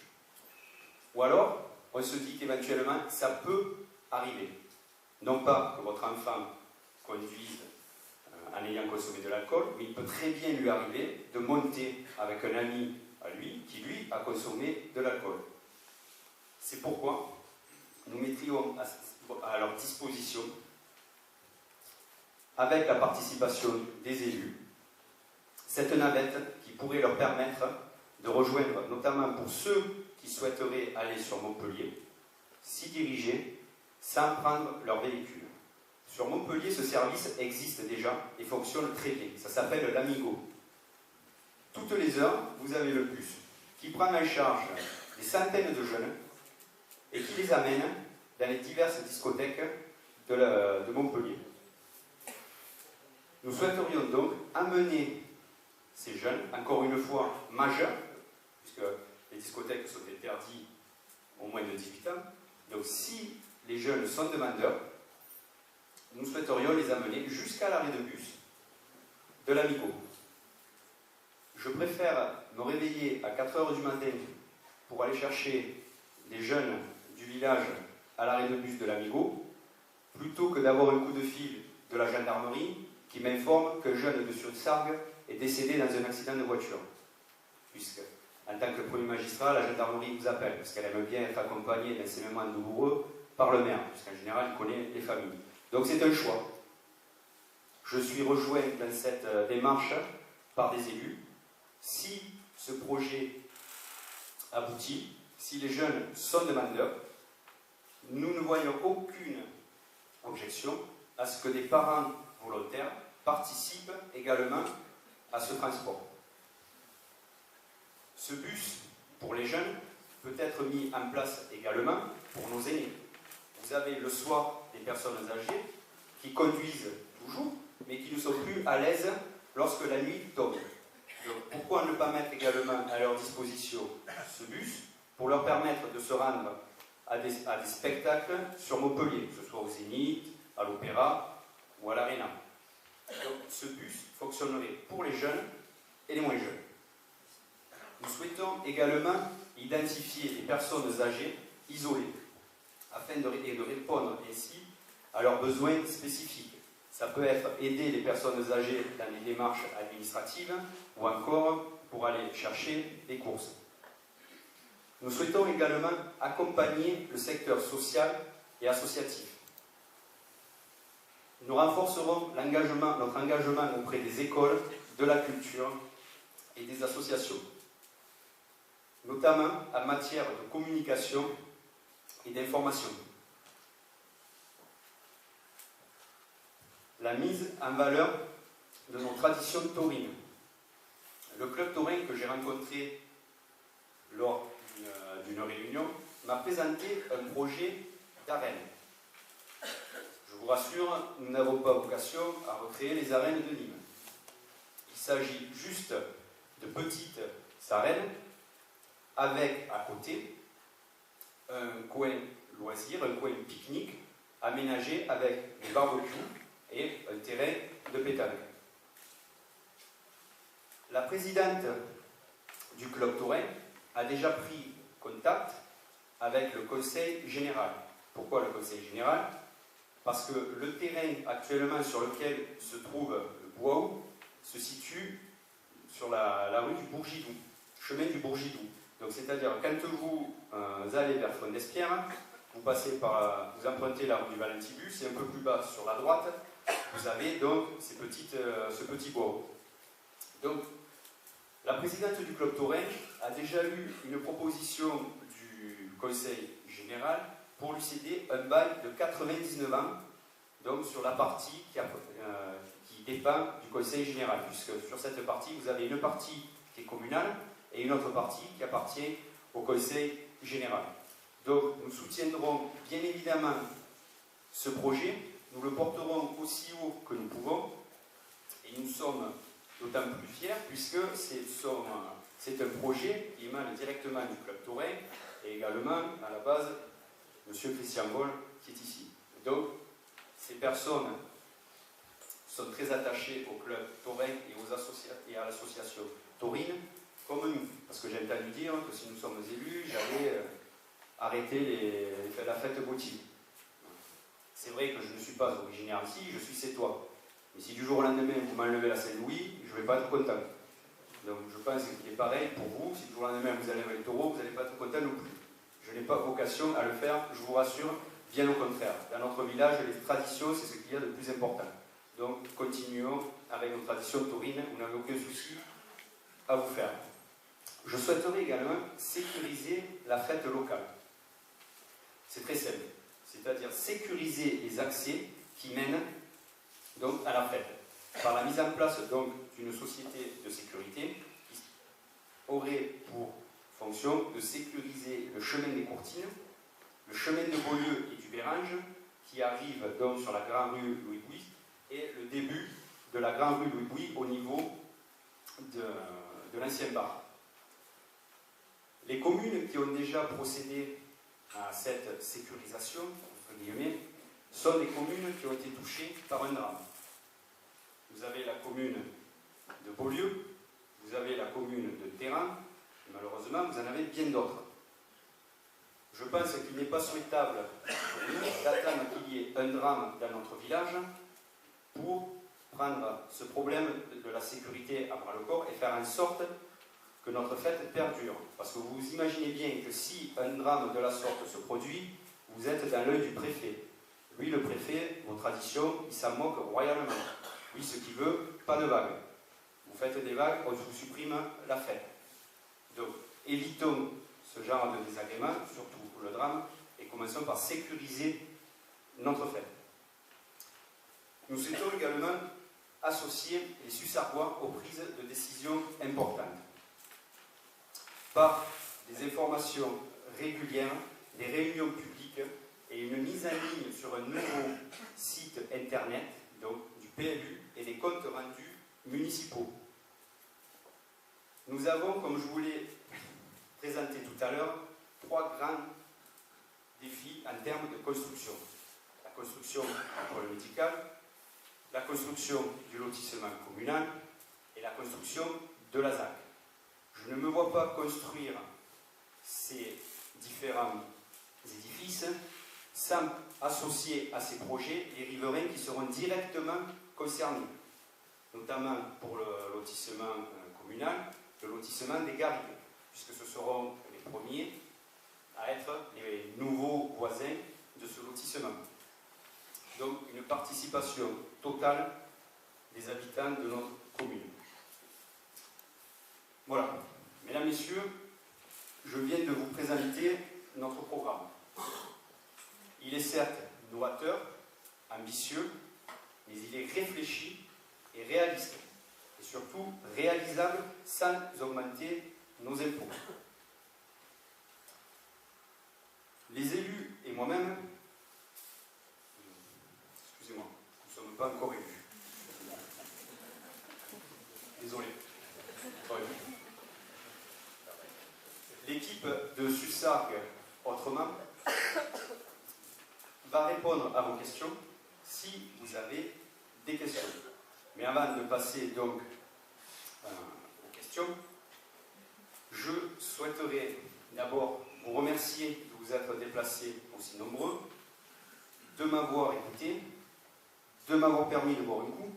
Speaker 1: Ou alors, on se dit qu'éventuellement, ça peut arriver. Non pas que votre enfant conduise en ayant consommé de l'alcool, mais il peut très bien lui arriver de monter avec un ami à lui, qui lui a consommé de l'alcool. C'est pourquoi nous mettrions à leur disposition, avec la participation des élus, cette navette qui pourrait leur permettre de rejoindre, notamment pour ceux qui souhaiteraient aller sur Montpellier, s'y diriger sans prendre leur véhicule. Sur Montpellier, ce service existe déjà et fonctionne très bien. Ça s'appelle l'Amigo. Toutes les heures, vous avez le bus qui prend en charge des centaines de jeunes et qui les amène dans les diverses discothèques de Montpellier. Nous souhaiterions donc amener ces jeunes, encore une fois majeurs, puisque les discothèques sont interdites au moins de 18 ans, donc si les jeunes sont demandeurs, nous souhaiterions les amener jusqu'à l'arrêt de bus de l'Amigo. Je préfère me réveiller à 4 h du matin pour aller chercher les jeunes du village à l'arrêt de bus de l'Amigo, plutôt que d'avoir un coup de fil de la gendarmerie qui m'informe qu'un jeune de Sursargues est décédé dans un accident de voiture. Puisque, en tant que premier magistrat, la gendarmerie vous appelle, parce qu'elle aime bien être accompagnée dans ces moments douloureux par le maire, puisqu'en général, il connaît les familles. Donc c'est un choix. Je suis rejoint dans cette démarche par des élus. Si ce projet aboutit, si les jeunes sont demandeurs, nous ne voyons aucune objection à ce que des parents volontaires participent également à ce transport. Ce bus, pour les jeunes, peut être mis en place également pour nos aînés. Vous avez le soir des personnes âgées qui conduisent toujours, mais qui ne sont plus à l'aise lorsque la nuit tombe. Donc, pourquoi ne pas mettre également à leur disposition ce bus pour leur permettre de se rendre à des spectacles sur Montpellier, que ce soit au Zénith, à l'Opéra ou à l'Arena. Donc ce bus fonctionnerait pour les jeunes et les moins jeunes. Nous souhaitons également identifier les personnes âgées isolées, afin de répondre ainsi à leurs besoins spécifiques. Ça peut être aider les personnes âgées dans les démarches administratives ou encore pour aller chercher des courses. Nous souhaitons également accompagner le secteur social et associatif. Nous renforcerons notre engagement auprès des écoles, de la culture et des associations. notamment en matière de communication et d'information. La mise en valeur de nos traditions taurines. Le club taurin que j'ai rencontré lors d'une réunion m'a présenté un projet d'arène. Je vous rassure, nous n'avons pas vocation à recréer les arènes de Nîmes. Il s'agit juste de petites arènes avec à côté un coin loisir, un coin pique-nique aménagé avec des barbecues et un terrain de pétanque. La présidente du club taurin a déjà pris contact avec le conseil général. Pourquoi le conseil général? Parce que le terrain actuellement sur lequel se trouve le Bois se situe sur la rue du Bourgidou, chemin du Bourgidou. Donc c'est-à-dire quand vous allez vers Fondespierre, vous empruntez la rue du Valentibus et un peu plus bas sur la droite, vous avez donc ce petit bois. Donc la présidente du club taurin a déjà eu une proposition du conseil général pour lui céder un bail de 99 ans, donc sur la partie qui dépend du conseil général, puisque sur cette partie, vous avez une partie qui est communale et une autre partie qui appartient au conseil général. Donc nous soutiendrons bien évidemment ce projet, nous le porterons aussi haut que nous pouvons, et nous sommes d'autant plus fiers puisque c'est un projet qui émane directement du club taurin et également à la base M. Christian Boll qui est ici. Donc ces personnes sont très attachées au club taurin et à l'association taurine comme nous, parce que j'ai entendu dire que si nous sommes élus, j'allais arrêter la fête Gauthier. C'est vrai que je ne suis pas originaire ici, je suis sétois. Mais si du jour au lendemain vous m'enlevez la Saint-Louis, je ne vais pas être content. Donc je pense qu'il est pareil pour vous, si du jour au lendemain vous allez avec le taureau, vous n'allez pas être content non plus. Je n'ai pas vocation à le faire, je vous rassure, bien au contraire. Dans notre village, les traditions, c'est ce qu'il y a de plus important. Donc continuons avec nos traditions taurines, vous n'avez aucun souci à vous faire. Je souhaiterais également sécuriser la fête locale. C'est très simple, c'est-à-dire sécuriser les accès qui mènent donc à la fête, par la mise en place d'une société de sécurité qui aurait pour fonction de sécuriser le chemin des Courtines, le chemin de Beaulieu et du Bérange, qui arrive donc sur la grande rue Louis-Bouy, et le début de la grande rue Louis-Bouy au niveau de l'ancien bar. Les communes qui ont déjà procédé à cette sécurisation, entre guillemets, sont des communes qui ont été touchées par un drame. Vous avez la commune de Beaulieu, vous avez la commune de Terran, et malheureusement, vous en avez bien d'autres. Je pense qu'il n'est pas souhaitable d'attendre qu'il y ait un drame dans notre village pour prendre ce problème de la sécurité à bras-le-corps et faire en sorte que notre fête perdure. Parce que vous imaginez bien que si un drame de la sorte se produit, vous êtes dans l'œil du préfet. Lui, le préfet, vos traditions, il s'en moque royalement. Lui, ce qu'il veut, pas de vagues. Vous faites des vagues, on vous supprime la fête. Donc, évitons ce genre de désagrément, surtout le drame, et commençons par sécuriser notre fête. Nous souhaitons également associer les Sussargois aux prises de décisions importantes par des informations régulières, des réunions publiques et une mise en ligne sur un nouveau site internet, donc du PLU, et des comptes rendus municipaux. Nous avons, comme je vous l'ai présenté tout à l'heure, 3 grands défis en termes de construction. La construction du pôle médical, la construction du lotissement communal et la construction de la ZAC. Je ne me vois pas construire ces différents édifices sans associer à ces projets les riverains qui seront directement concernés, notamment pour le lotissement communal, le lotissement des garrigues, puisque ce seront les premiers à être les nouveaux voisins de ce lotissement. Donc une participation totale des habitants de notre commune. Voilà. Mesdames, Messieurs, je viens de vous présenter notre programme. Il est certes novateur, ambitieux, mais il est réfléchi et réaliste. Et surtout réalisable sans augmenter nos impôts. Les élus et moi-même, excusez-moi, nous ne sommes pas encore élus. Désolé. L'équipe de Sussargues autrement va répondre à vos questions si vous avez des questions. Mais avant de passer donc aux questions, je souhaiterais d'abord vous remercier de vous être déplacés aussi nombreux, de m'avoir écouté, de m'avoir permis de boire un coup.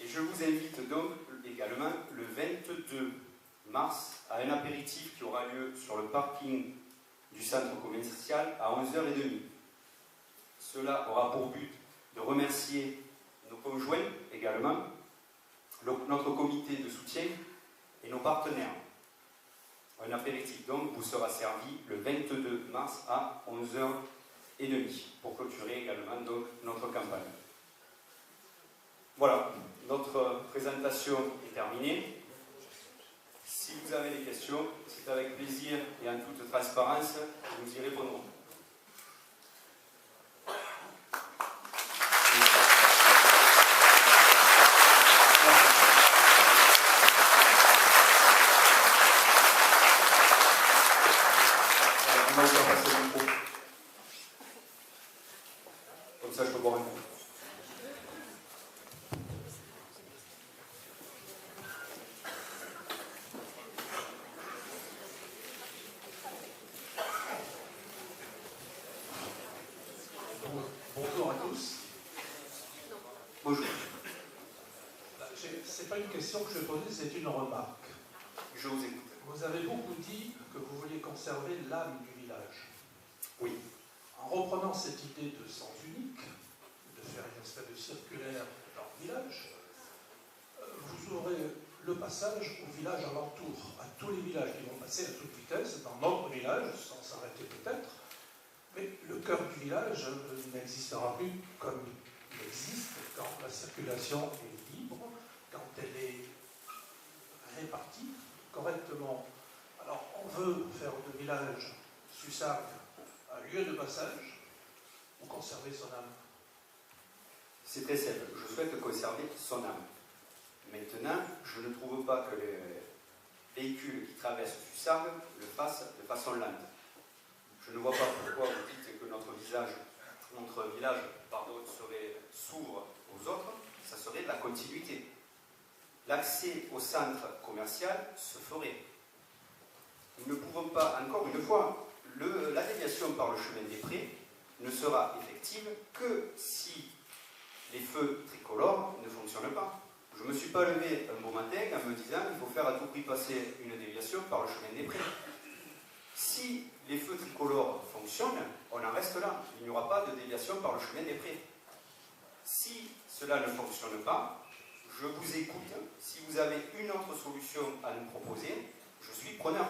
Speaker 1: Et je vous invite donc également le 22 mars à un apéritif qui aura lieu sur le parking du centre commercial à 11h30. Cela aura pour but de remercier nos conjoints également, notre comité de soutien et nos partenaires. Un apéritif donc vous sera servi le 22 mars à 11h30 pour clôturer également donc notre campagne. Voilà, notre présentation est terminée. Si vous avez des questions, c'est avec plaisir et en toute transparence que nous y répondrons. On va vous faire passer le micro. Comme ça, je peux boire un coup.
Speaker 14: Bonjour à tous.
Speaker 1: Bonjour.
Speaker 14: C'est pas une question que je vais poser, c'est une remarque.
Speaker 1: Je vous écoute.
Speaker 14: Vous avez beaucoup dit que vous vouliez conserver l'âme du village.
Speaker 1: Oui.
Speaker 14: En reprenant cette idée de sens unique, de faire une espèce de circulaire dans le village, vous aurez le passage au village alentour, à tous les villages qui vont passer à toute vitesse, dans notre village, sans s'arrêter peut-être, mais le cœur du village n'existera plus comme il existe quand la circulation est libre, quand elle est répartie correctement. Alors, on veut faire de village Sussargues un lieu de passage ou conserver son âme.
Speaker 1: C'est très simple. Je souhaite conserver son âme. Maintenant, je ne trouve pas que les véhicules qui traversent Sussargues le fassent de façon lente. Je ne vois pas pourquoi vous dites que notre village s'ouvre aux autres. Ça serait de la continuité. L'accès au centre commercial se ferait. Nous ne pouvons pas, encore une fois, la déviation par le chemin des prés ne sera effective que si les feux tricolores ne fonctionnent pas. Je ne me suis pas levé un beau matin en me disant qu'il faut faire à tout prix passer une déviation par le chemin des prés. Si les feux tricolores fonctionnent, on en reste là. Il n'y aura pas de déviation par le chemin des prés. Si cela ne fonctionne pas, je vous écoute. Si vous avez une autre solution à nous proposer, je suis preneur.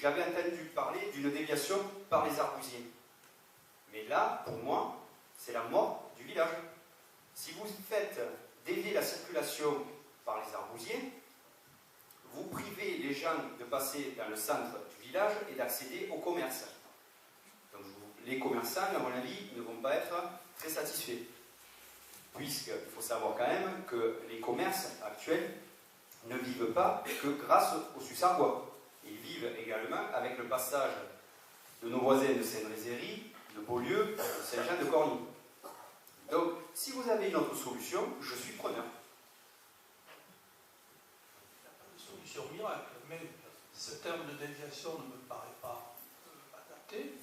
Speaker 1: J'avais entendu parler d'une déviation par les arbousiers. Mais là, pour moi, c'est la mort du village. Si vous faites dévier la circulation par les arbousiers, vous privez les gens de passer dans le centre du village et d'accéder au commerce. Donc, les commerçants, à mon avis, ne vont pas être très satisfaits. Puisqu'il faut savoir quand même que les commerces actuels ne vivent pas que grâce aux Sussargois. Ils vivent également avec le passage de nos voisins de Sainte-Rézérie, de Beaulieu, de Saint-Jean-de-Corny. Donc, si vous avez une autre solution, je suis preneur.
Speaker 14: Solution miracle, mais ce terme de déviation ne me paraît pas adapté.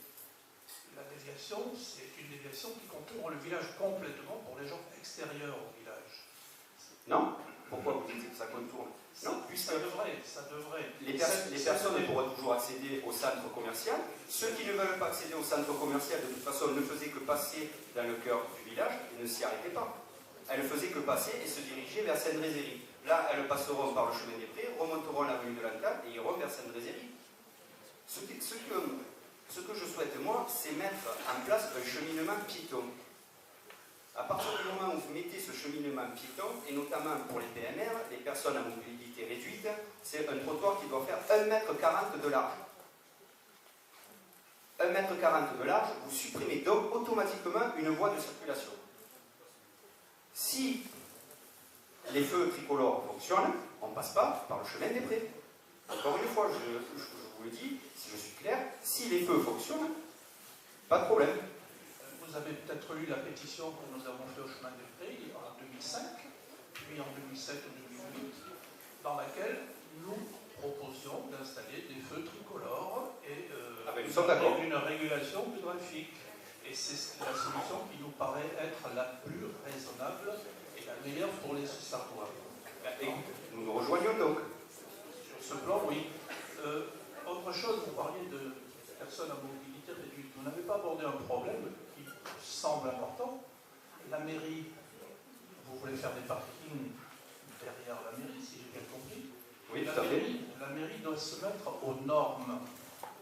Speaker 14: La déviation, c'est une déviation qui contourne le village complètement pour les gens extérieurs au village.
Speaker 1: Non? Pourquoi vous dites que ça contourne? Non, puisque
Speaker 14: ça devrait.
Speaker 1: Les personnes pourront toujours accéder au centre commercial. Ceux qui ne veulent pas accéder au centre commercial, de toute façon, ne faisaient que passer dans le cœur du village et ne s'y arrêtaient pas. Elles ne faisaient que passer et se diriger vers Sainte-Rézérie. Là, elles passeront par le chemin des Prés, remonteront l'avenue de l'Antal et iront vers Sainte-Brézérie. Ce que je souhaite, moi, c'est mettre en place un cheminement piéton. À partir du moment où vous mettez ce cheminement piéton, et notamment pour les PMR, les personnes à mobilité réduite, c'est un trottoir qui doit faire 1,40 m de large. 1,40 m de large, vous supprimez donc automatiquement une voie de circulation. Si les feux tricolores fonctionnent, on ne passe pas par le chemin des Prés. Encore une fois, je vous le dis, si je suis clair, si les feux fonctionnent, pas de problème.
Speaker 14: Vous avez peut-être lu la pétition que nous avons fait au chemin des Prés en 2005, puis en 2007 ou 2008, dans laquelle nous proposions d'installer des feux tricolores et une régulation du trafic. Et c'est la solution qui nous paraît être la plus raisonnable et la meilleure pour les Sussardois.
Speaker 1: Nous nous rejoignons donc.
Speaker 14: Sur ce plan, oui. Autre chose, vous parliez de personnes à mobilité réduite. Vous n'avez pas abordé un problème qui semble important. La mairie, vous voulez faire des parkings derrière la mairie, si j'ai bien compris.
Speaker 1: Oui, tout à fait.
Speaker 14: La mairie doit se mettre aux normes.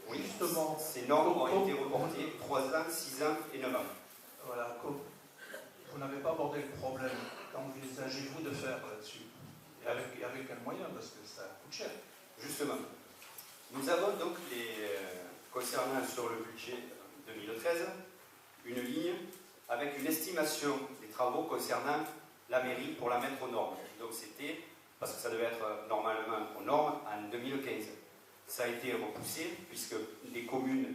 Speaker 1: Oui,
Speaker 14: justement.
Speaker 1: Ces normes ont été reportées 3 ans, 6 ans et 9 ans.
Speaker 14: Voilà. Vous n'avez pas abordé le problème. Qu'envisagez-vous de faire là-dessus? Et avec quel moyen? Parce que ça coûte cher.
Speaker 1: Justement. Nous avons donc, concernant sur le budget 2013, une ligne avec une estimation des travaux concernant la mairie pour la mettre aux normes. Donc c'était, parce que ça devait être normalement aux normes, en 2015. Ça a été repoussé puisque les communes,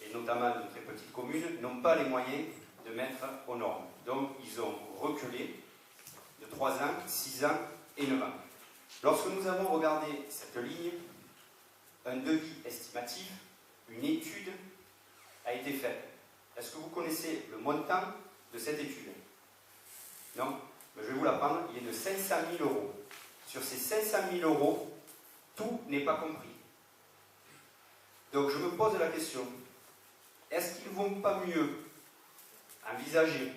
Speaker 1: et notamment de très petites communes, n'ont pas les moyens de mettre aux normes. Donc ils ont reculé de 3 ans, 6 ans et 9 ans. Lorsque nous avons regardé cette ligne, un devis estimatif, une étude a été faite. Est-ce que vous connaissez le montant de cette étude? Non? Je vais vous l'apprendre, il est de 500 000 €. Sur ces 500 000 €, tout n'est pas compris. Donc je me pose la question, est-ce qu'il ne vaut pas mieux envisager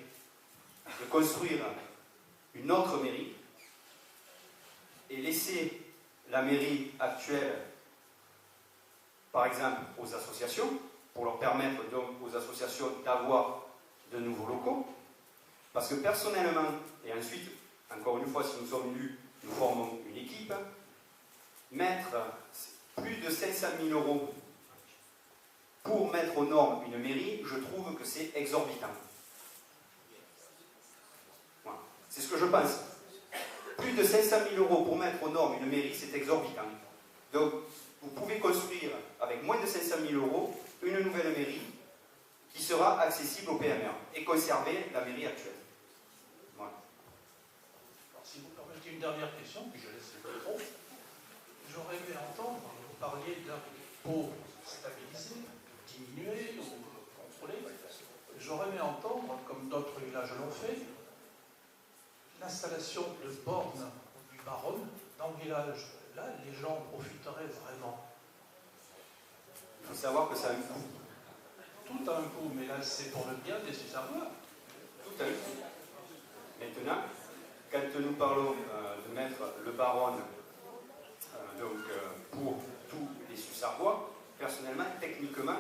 Speaker 1: de construire une autre mairie et laisser la mairie actuelle, par exemple, aux associations, pour leur permettre donc aux associations d'avoir de nouveaux locaux? Parce que personnellement, et ensuite, encore une fois, si nous sommes élus, nous formons une équipe, mettre plus de 500 000 € pour mettre aux normes une mairie, je trouve que c'est exorbitant. Voilà. C'est ce que je pense. Plus de 500 000 € pour mettre aux normes une mairie, c'est exorbitant. Donc, vous pouvez construire avec moins de 500 000 € une nouvelle mairie qui sera accessible au PMR et conserver la mairie actuelle. Voilà.
Speaker 14: Alors, si vous permettez une dernière question, puis je laisse le micro. J'aurais aimé entendre, vous parliez d'impôts stabilisés, diminuer ou contrôler. J'aurais aimé entendre, comme d'autres villages l'ont fait, l'installation de bornes du Baronne dans le village. Là, les gens profiteraient vraiment.
Speaker 1: Il faut savoir que ça a un coût.
Speaker 14: Tout a un coût, mais là, c'est pour le bien des Sussardois.
Speaker 1: Tout a un coût. Maintenant, quand nous parlons de mettre le Baronne pour tous les Sussardois, personnellement, techniquement,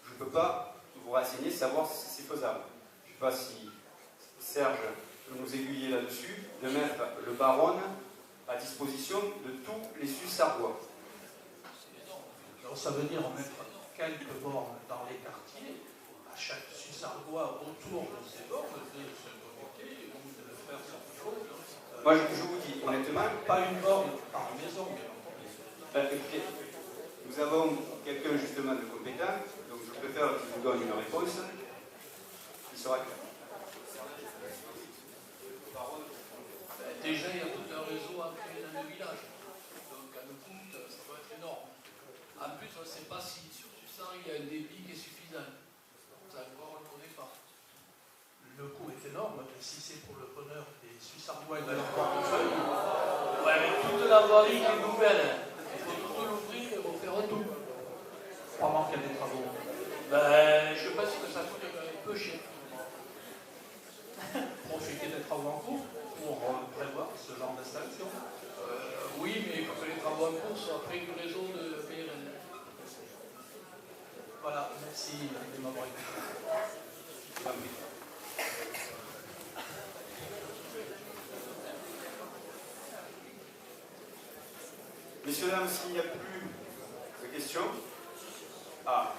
Speaker 1: je ne peux pas vous renseigner, savoir si c'est faisable. Je ne sais pas si Serge peut nous aiguiller là-dessus, de mettre le Baronne à disposition de tous les Sussardois.
Speaker 14: Alors ça veut dire mettre quelques bornes dans les quartiers, à chaque Sussardois autour de ces bornes, de se connecter ou de le faire sur le faut.
Speaker 1: Moi je vous dis honnêtement...
Speaker 14: Pas une borne par maison, bien entendu.
Speaker 1: Écoutez, nous avons quelqu'un justement de compétent, donc je préfère qu'il vous donne une réponse qui sera claire.
Speaker 5: Déjà, il y a tout un réseau à créer dans le village. Donc, à le coût, ça va être énorme. En plus, on ne sait pas si sur Sussar, il y a un débit qui est suffisant. Ça encore, on ne le connaît pas.
Speaker 14: Le coût est énorme, mais si c'est pour le bonheur des Sussardois et de leur portefeuille.
Speaker 5: Ouais, avec toute la voirie qui est nouvelle, il faut tout l'ouvrir et refaire tout.
Speaker 14: Pendant qu'il y a des travaux.
Speaker 5: Ben, je pense que ça coûte un peu cher.
Speaker 14: Profiter des travaux en cours pour prévoir ce genre d'installation.
Speaker 5: en course après du réseau de PRN. Voilà, merci de m'avoir écouté.
Speaker 1: Messieurs, dames, s'il n'y a plus de questions. Ah,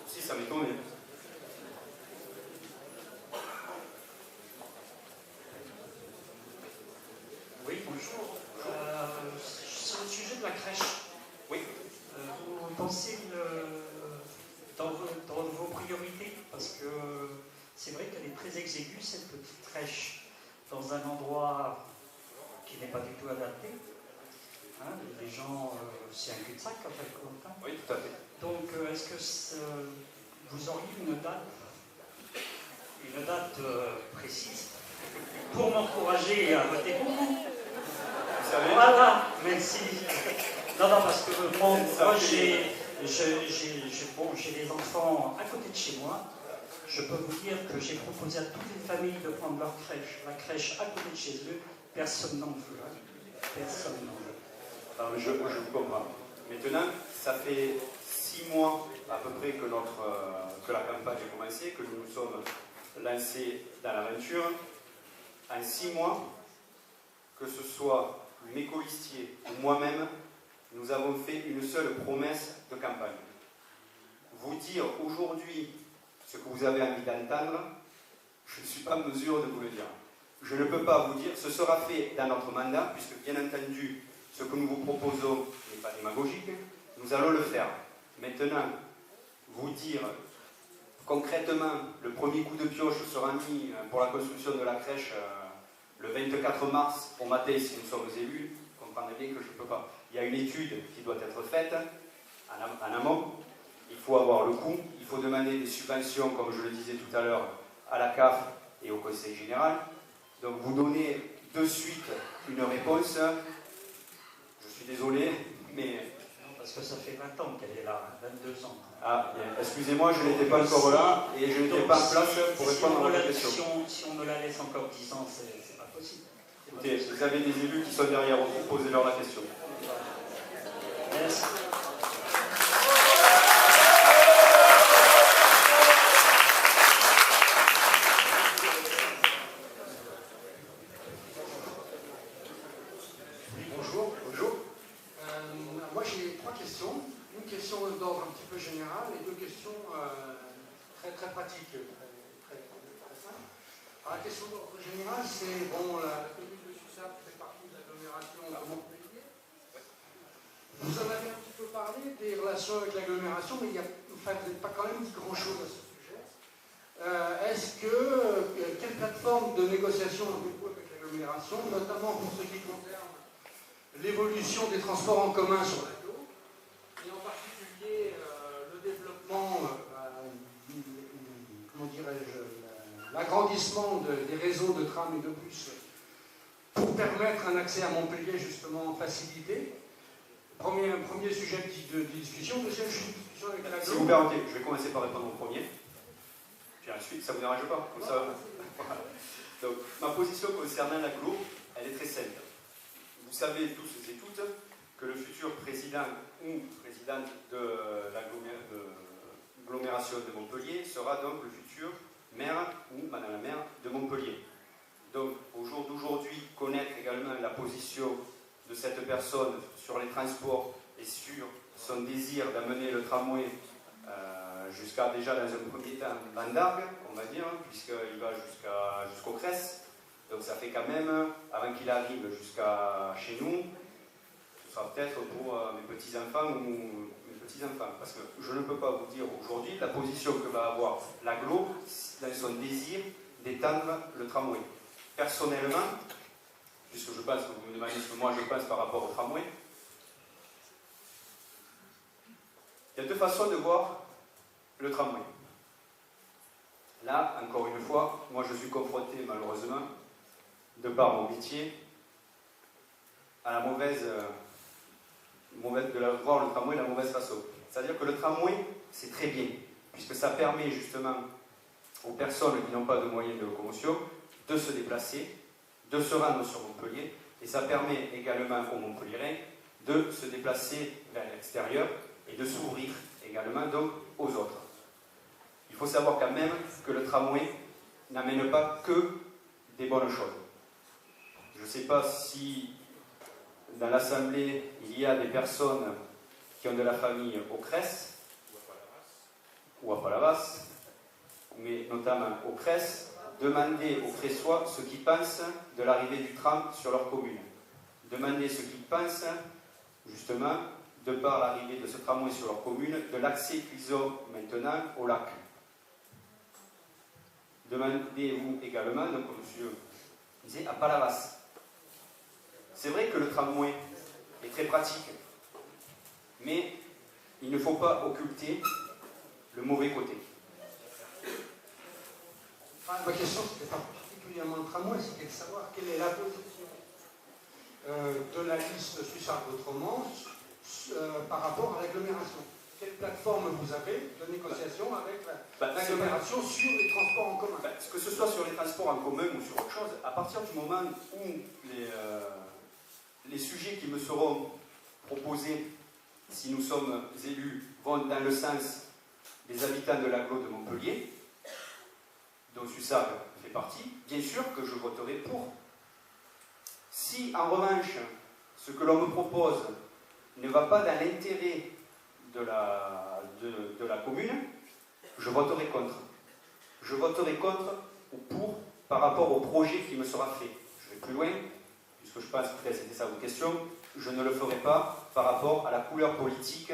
Speaker 1: si, ça m'est tombé.
Speaker 17: Oui, bonjour. Sur le sujet de la crèche,
Speaker 1: oui.
Speaker 17: Vous pensez dans vos priorités, parce que c'est vrai qu'elle est très exiguë, cette petite crèche, dans un endroit qui n'est pas du tout adapté. Hein, les gens, c'est un cul-de-sac en fait.
Speaker 1: Oui, tout à fait.
Speaker 17: Donc, est-ce que vous auriez une date précise pour m'encourager à voter pour vous?
Speaker 1: Vous savez?
Speaker 17: Voilà, merci. Non, parce que moi j'ai des enfants à côté de chez moi. Je peux vous dire que j'ai proposé à toutes les familles de prendre leur crèche, la crèche à côté de chez eux. Personne n'en veut. Personne n'en veut.
Speaker 1: Je vous comprends. Maintenant, ça fait 6 mois à peu près que la campagne a commencé, que nous nous sommes lancés dans l'aventure. En 6 mois, que ce soit mes colistiers ou moi-même, nous avons fait une seule promesse de campagne. Vous dire aujourd'hui ce que vous avez envie d'entendre, je ne suis pas en mesure de vous le dire. Je ne peux pas vous dire, ce sera fait dans notre mandat, puisque bien entendu, ce que nous vous proposons n'est pas démagogique, nous allons le faire. Maintenant, vous dire concrètement, le premier coup de pioche sera mis pour la construction de la crèche le 24 mars au matin, si nous sommes élus, vous comprenez bien que je ne peux pas. Il y a une étude qui doit être faite en amont, il faut avoir le coût, il faut demander des subventions, comme je le disais tout à l'heure, à la CAF et au Conseil général. Donc vous donnez de suite une réponse. Je suis désolé, mais...
Speaker 17: Non, parce que ça fait 20 ans qu'elle est là, 22 ans.
Speaker 1: Ah, excusez-moi, je n'étais pas encore là et je n'étais pas en place pour répondre à votre question.
Speaker 17: Si on me la laisse encore 10 ans, c'est pas possible.
Speaker 1: Écoutez, vous avez des élus qui sont derrière vous, posez-leur la question.
Speaker 17: Merci.
Speaker 18: Moi j'ai 3 questions. Une question d'ordre un petit peu général et 2 questions très pratiques, très simples. Alors, la question d'ordre général, c'est bon, la commune de Sussat fait partie de l'agglomération de Montpellier. Vous en avez un petit peu parlé des relations avec l'agglomération, mais vous n'avez pas quand même dit grand-chose à ce sujet. Quelle plateforme de négociation avez-vous avec l'agglomération, notamment pour ce qui concerne l'évolution des transports en commun sur l'agglo, et en particulier le développement, comment dirais-je, l'agrandissement des réseaux de trams et de bus pour permettre un accès à Montpellier justement facilité. Premier sujet de discussion. Deuxième sujet de discussion avec l'agglo.
Speaker 1: Si vous permettez, je vais commencer par répondre au premier. Puis ensuite, ça ne vous dérange pas comme ça. Voilà. Donc, ma position concernant l'agglo, elle est très simple. Vous savez tous et toutes que le futur président ou présidente de l'agglomération de Montpellier sera donc le futur maire ou madame la maire de Montpellier. Donc au jour d'aujourd'hui, connaître également la position de cette personne sur les transports et sur son désir d'amener le tramway jusqu'à déjà dans un premier temps Bandargues, on va dire, puisqu'il va jusqu'au Cresse. Donc ça fait quand même, avant qu'il arrive jusqu'à chez nous, ce sera peut-être pour mes petits-enfants ou mes petits-enfants. Parce que je ne peux pas vous dire aujourd'hui la position que va avoir l'agglo dans son désir d'étendre le tramway. Personnellement, puisque je pense que vous me demandez ce que moi je pense par rapport au tramway, il y a 2 façons de voir le tramway. Là, encore une fois, moi je suis confronté malheureusement, de par mon métier, à la mauvaise de voir le tramway de la mauvaise façon. C'est-à-dire que le tramway, c'est très bien, puisque ça permet justement aux personnes qui n'ont pas de moyens de locomotion de se déplacer, de se rendre sur Montpellier, et ça permet également aux Montpelliérains de se déplacer vers l'extérieur et de s'ouvrir également donc aux autres. Il faut savoir quand même que le tramway n'amène pas que des bonnes choses. Je ne sais pas si dans l'Assemblée il y a des personnes qui ont de la famille au Cress ou à Palavas, mais notamment au Cress. Demandez aux Cressois ce qu'ils pensent de l'arrivée du tram sur leur commune. Demandez ce qu'ils pensent, justement, de par l'arrivée de ce tramway sur leur commune, de l'accès qu'ils ont maintenant au lac. Demandez-vous également, donc comme monsieur disait, à Palavas. C'est vrai que le tramway est très pratique, mais il ne faut pas occulter le mauvais côté.
Speaker 18: Ma question, ce n'était pas particulièrement le tramway, c'était de savoir quelle est la position de la liste Sussargues Autrement par rapport à l'agglomération. Quelle plateforme vous avez de négociation avec l'agglomération sur les transports en commun?
Speaker 1: Que ce soit sur les transports en commun ou sur autre chose, à partir du moment où les sujets qui me seront proposés, si nous sommes élus, vont dans le sens des habitants de l'agglo de Montpellier, dont Sussargues fait partie, bien sûr que je voterai pour. Si en revanche, ce que l'on me propose ne va pas dans l'intérêt de la commune, je voterai contre. Je voterai contre ou pour par rapport au projet qui me sera fait. Je vais plus loin, puisque je pense que c'était ça votre question, je ne le ferai pas par rapport à la couleur politique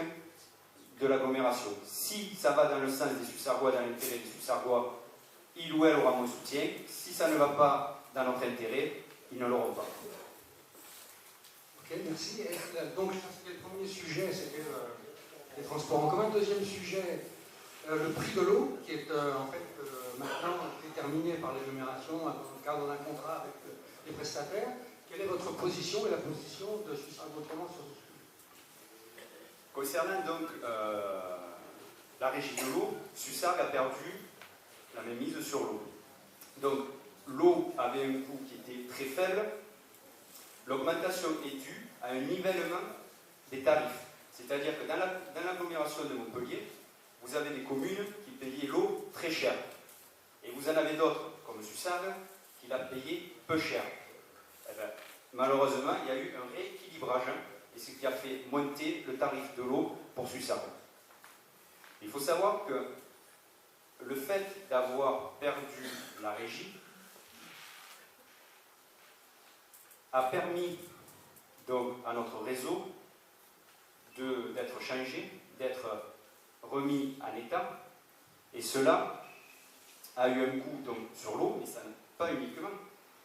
Speaker 1: de l'agglomération. Si ça va dans le sens des Sussargois, dans l'intérêt des Sussargois, il ou elle aura mon soutien. Si ça ne va pas dans notre intérêt, ils ne l'auront pas.
Speaker 18: Ok, merci. Donc, c'était le premier sujet, c'était les transports en commun. Deuxième sujet, le prix de l'eau, qui est en fait maintenant déterminé par l'agglomération dans le cadre d'un contrat avec les prestataires. Quelle est votre position et la position de Sussargues Autrement sur ce sujet?
Speaker 1: Concernant donc la régie de l'eau, Sussargues a perdu la mainmise sur l'eau. Donc, l'eau avait un coût qui était très faible. L'augmentation est due à un nivellement des tarifs. C'est-à-dire que dans l'agglomération de Montpellier, vous avez des communes qui payaient l'eau très cher. Et vous en avez d'autres, comme Sussargues, qui la payaient peu cher. Eh bien, malheureusement, il y a eu un rééquilibrage, et ce qui a fait monter le tarif de l'eau pour Sussargues. Il faut savoir que le fait d'avoir perdu la régie a permis donc à notre réseau d'être changé, d'être remis en état, et cela a eu un coût donc, sur l'eau, mais ça n'est pas uniquement.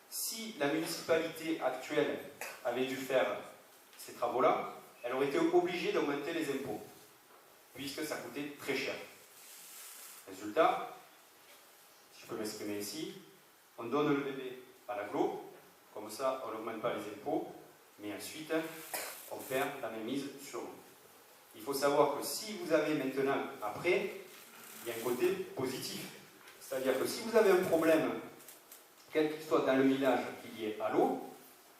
Speaker 1: Si la municipalité actuelle avait dû faire ces travaux-là, elle aurait été obligée d'augmenter les impôts, puisque ça coûtait très cher. Résultat, si je peux m'exprimer ici, on donne le bébé à l'agglo, comme ça on n'augmente pas les impôts, mais ensuite on perd la mainmise sur l'eau. Il faut savoir que si vous avez maintenant, après, il y a un côté positif. C'est-à-dire que si vous avez un problème, quel qu'il soit dans le village qui est lié à l'eau,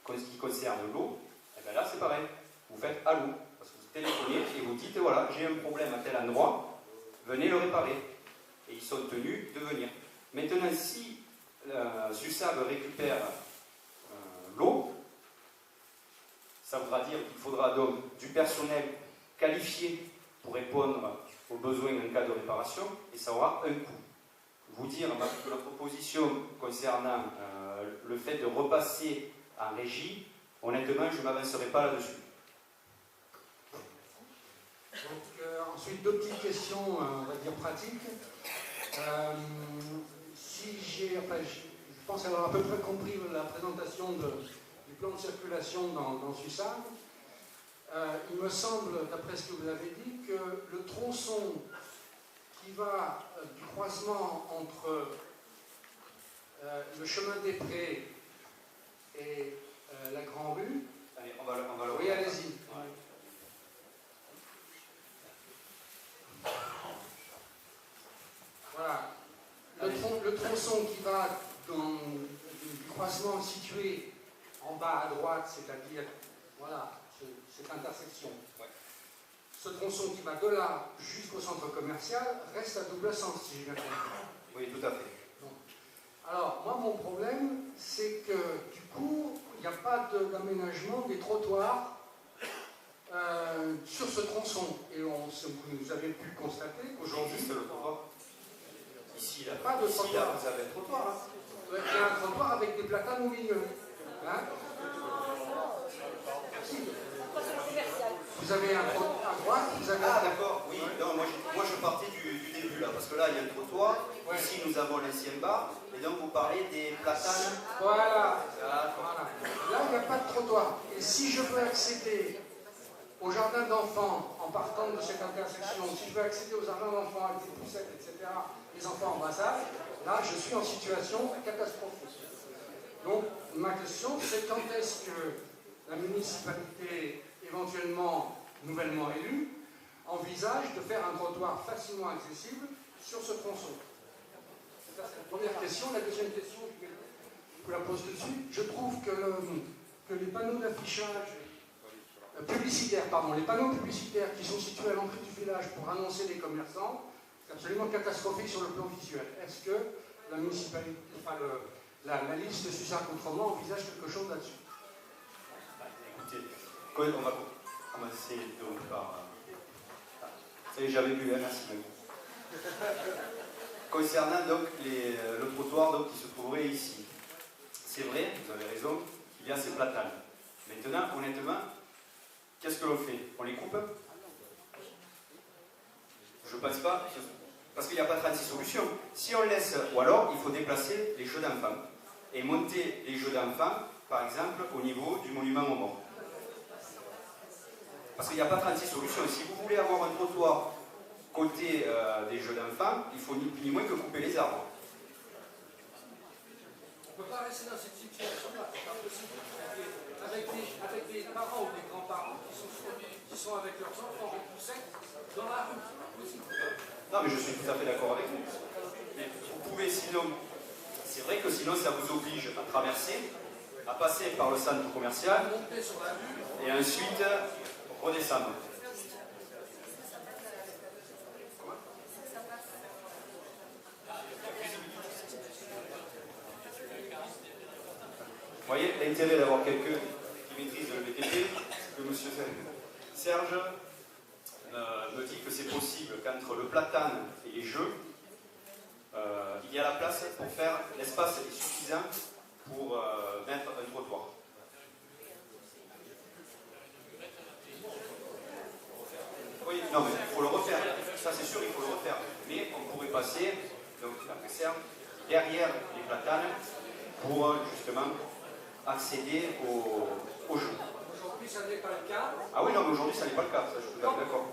Speaker 1: qui concerne l'eau, et bien là c'est pareil, vous faites à l'eau, parce que vous téléphonez et vous dites voilà, j'ai un problème à tel endroit, venez le réparer. Et ils sont tenus de venir. Maintenant, si Sussargues récupère l'eau, ça voudra dire qu'il faudra donc du personnel qualifié pour répondre aux besoins en cas de réparation, et ça aura un coût. Vous dire que la proposition concernant le fait de repasser en régie, honnêtement, je ne m'avancerai pas là-dessus.
Speaker 18: Donc, ensuite, deux petites questions, on va dire pratiques. Je pense avoir à peu près compris la présentation du plan de circulation dans Sussargues. Il me semble, d'après ce que vous avez dit, que le tronçon qui va du croisement entre le chemin des Prés et la Grand Rue.
Speaker 1: Allez, on va le
Speaker 18: oui, allez-y.
Speaker 1: Ouais.
Speaker 18: Voilà. Le tronçon qui va du croisement situé en bas à droite, c'est-à-dire voilà, cette intersection. Ce tronçon qui va de là jusqu'au centre commercial reste à double sens, si j'ai bien compris.
Speaker 1: Oui, tout à fait.
Speaker 18: Alors, moi, mon problème, c'est que, du coup, il n'y a pas d'aménagement des trottoirs sur ce tronçon. Et vous avez pu constater qu'aujourd'hui...
Speaker 1: Juste le trottoir. Ici, là.
Speaker 18: Pas de
Speaker 1: ici,
Speaker 18: trottoir.
Speaker 1: là, vous avez un trottoir, là.
Speaker 18: Il y a un trottoir avec des platanes au milieu. Hein? Vous avez un trottoir à droite, vous avez...
Speaker 1: Ah, d'accord, oui. Non, moi, je partais du début, là, parce que là, il y a un trottoir. Ouais. Ici, nous avons l'ancien bar. Et donc, vous parlez des platanes.
Speaker 18: Voilà. Voilà. Là, il n'y a pas de trottoir. Et si je veux accéder au jardin d'enfants en partant de cette intersection, si je veux accéder aux jardins d'enfants avec des poussettes, etc., les enfants en bas âge, là, je suis en situation catastrophique. Donc, ma question, c'est quand est-ce que la municipalité, éventuellement nouvellement élue, envisage de faire un trottoir facilement accessible sur ce tronçon? Ça, c'est la première question. La deuxième question, je vous la pose tout de suite. Je trouve que les panneaux d'affichage publicitaires, les panneaux publicitaires qui sont situés à l'entrée du village pour annoncer les commerçants, c'est absolument catastrophique sur le plan visuel. Est-ce que la municipalité, enfin la liste Suzac Autrement envisage quelque chose là-dessus?
Speaker 1: Écoutez, on va commencer donc par... Ça y est, j'avais vu, merci. Concernant donc le trottoir donc, qui se trouverait ici, c'est vrai, vous avez raison, qu'il y a ces platanes. Maintenant, honnêtement, qu'est-ce que l'on fait? On les coupe? Je ne pense pas, parce qu'il n'y a pas 36 solutions. Si on laisse, ou alors il faut déplacer les jeux d'enfants et monter les jeux d'enfants, par exemple, au niveau du monument aux morts. Parce qu'il n'y a pas 36 solutions. Si vous voulez avoir un trottoir côté des jeux d'enfants, il faut ni plus ni moins que couper les arbres.
Speaker 18: On ne peut pas rester dans cette situation-là, c'est pas possible. Avec des parents ou des grands-parents qui sont avec leurs enfants en poussette dans la rue, c'est pas possible.
Speaker 1: Non, mais je suis tout à fait d'accord avec vous. Mais vous pouvez sinon, c'est vrai que sinon ça vous oblige à traverser, à passer par le centre commercial et ensuite redescendre. Vous voyez, l'intérêt d'avoir quelqu'un qui maîtrise le BTP, c'est que M. Serge me dit que c'est possible qu'entre le platane et les jeux, il y a la place pour faire, l'espace est suffisant pour mettre un trottoir. Oui, non mais il faut le refaire, ça c'est sûr, il faut le refaire. Mais on pourrait passer, donc après Serge, derrière les platanes pour justement accéder au jeu.
Speaker 18: Aujourd'hui, ça n'est pas le cas.
Speaker 1: Ah oui, non, mais aujourd'hui, ça n'est pas le cas, ça, je suis tout à fait d'accord.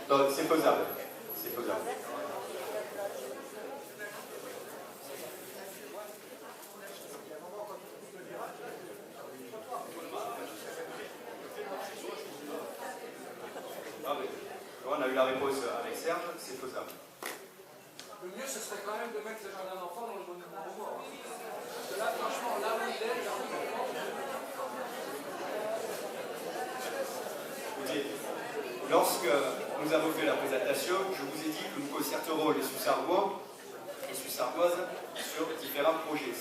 Speaker 1: Donc, c'est faisable. C'est faisable. Ah, mais, on a eu la réponse avec Serge, c'est faisable.
Speaker 18: Le mieux, ce serait quand même de mettre ce jardin d'enfants dans le monument aux morts. Parce que là, franchement, là où il est,
Speaker 1: Écoutez, lorsque nous avons fait la présentation, je vous ai dit que nous concerterons les Sussargois et Sussargoises sur différents projets.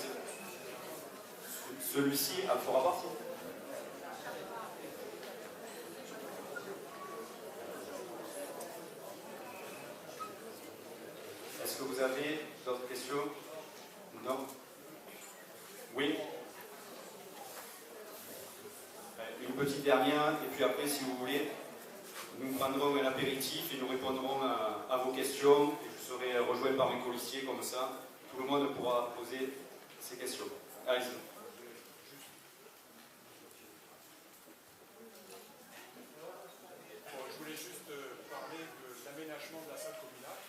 Speaker 1: Celui-ci en fera partie. Est-ce que vous avez d'autres questions? Non? Oui? Une petite dernière, et puis après, si vous voulez, nous prendrons un apéritif et nous répondrons à vos questions. Et je serai rejoint par mes colistiers, comme ça, tout le monde pourra poser ses questions. Allez-y.
Speaker 19: Je voulais juste parler de l'aménagement de la salle communale.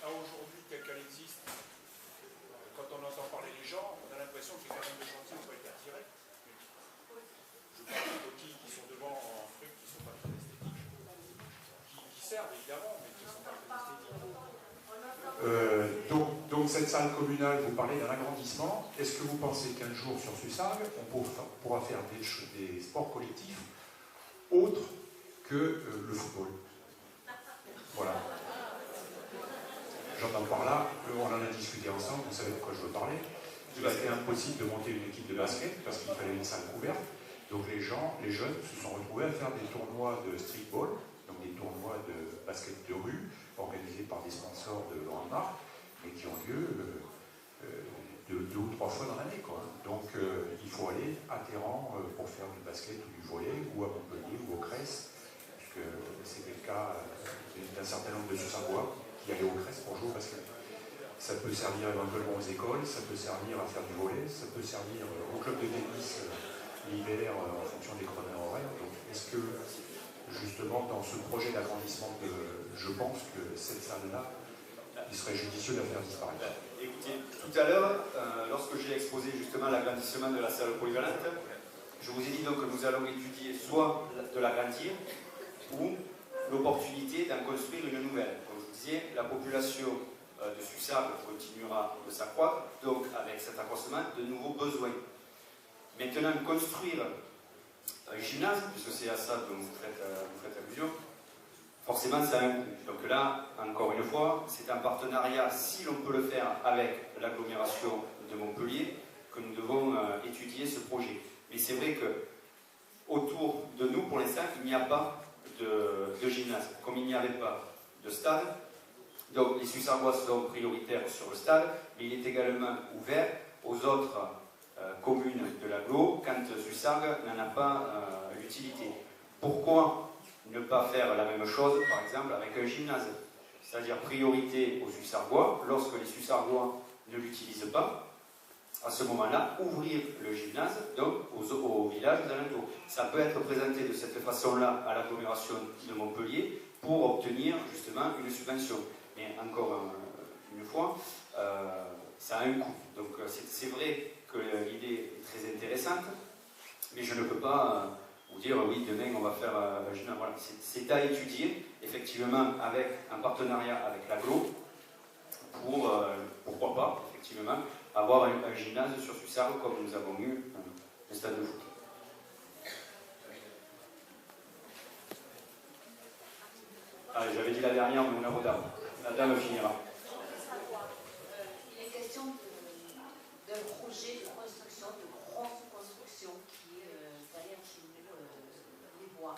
Speaker 19: À aujourd'hui, telle qu'elle existe, quand on entend parler les gens, on a l'impression qu'il y a quand même des chantiers qui ont été attirés. Je parle des coquilles qui sont devant en trucs qui ne sont pas très esthétiques, qui servent évidemment, mais qui ne sont pas très esthétiques. Donc cette salle communale, vous parlez d'un agrandissement. Est-ce que vous pensez qu'un jour sur Sussargues, on pourra faire des sports collectifs autres que le football? Voilà. J'entends par là, on en a discuté ensemble, vous savez de quoi je veux parler. Il a été impossible de monter une équipe de basket parce qu'il fallait une salle couverte. Donc les jeunes se sont retrouvés à faire des tournois de streetball, donc des tournois de basket de rue, organisés par des sponsors de grandes marques, mais qui ont lieu 2 ou 3 fois dans l'année. Donc il faut aller à Téhéran pour faire du basket ou du volley, ou à Montpellier ou au Crès, puisque c'était le cas d'un certain nombre de Sussargois qui allaient au Crès pour jouer au basket. Ça peut servir éventuellement aux écoles, ça peut servir à faire du volley, ça peut servir au club de tennis l'hiver en fonction des chronos horaires. Donc est-ce que justement dans ce projet d'agrandissement, je pense que cette salle-là, il serait judicieux de la faire disparaître?
Speaker 1: Écoutez, tout à l'heure, lorsque j'ai exposé justement l'agrandissement de la salle polyvalente, je vous ai dit donc que nous allons étudier soit de l'agrandir ou l'opportunité d'en construire une nouvelle. Comme je vous disais, la population de Sussargues continuera de s'accroître, donc avec cet accroissement, de nouveaux besoins. Maintenant, construire un gymnase, puisque c'est à ça dont vous faites allusion, forcément ça a un coût. Donc là, encore une fois, c'est un partenariat, si l'on peut le faire avec l'agglomération de Montpellier, que nous devons étudier ce projet. Mais c'est vrai que autour de nous, pour l'instant, il n'y a pas de gymnase, comme il n'y avait pas de stade. Donc les Sussargois sont prioritaires sur le stade, mais il est également ouvert aux autres communes de l'agglo quand Sussargues n'en a pas l'utilité. Pourquoi ne pas faire la même chose, par exemple, avec un gymnase? C'est-à-dire priorité aux Sussargois, lorsque les Sussargois ne l'utilisent pas, à ce moment-là, ouvrir le gymnase donc aux villages alentours. Ça peut être présenté de cette façon-là à l'agglomération de Montpellier pour obtenir justement une subvention. Mais encore une fois, ça a un coût. Donc c'est vrai que l'idée est très intéressante, mais je ne peux pas vous dire oui, demain on va faire un gymnase. Voilà. C'est à étudier, effectivement, avec un partenariat avec l'agglo, pour, pourquoi pas, effectivement, avoir un gymnase sur Sussargues comme nous avons eu un stade de foot. Allez, j'avais dit la dernière, mais on a retard. La dame finira.
Speaker 20: Il est question d'un projet de construction, de grosse construction qui est derrière chez nous, les bois,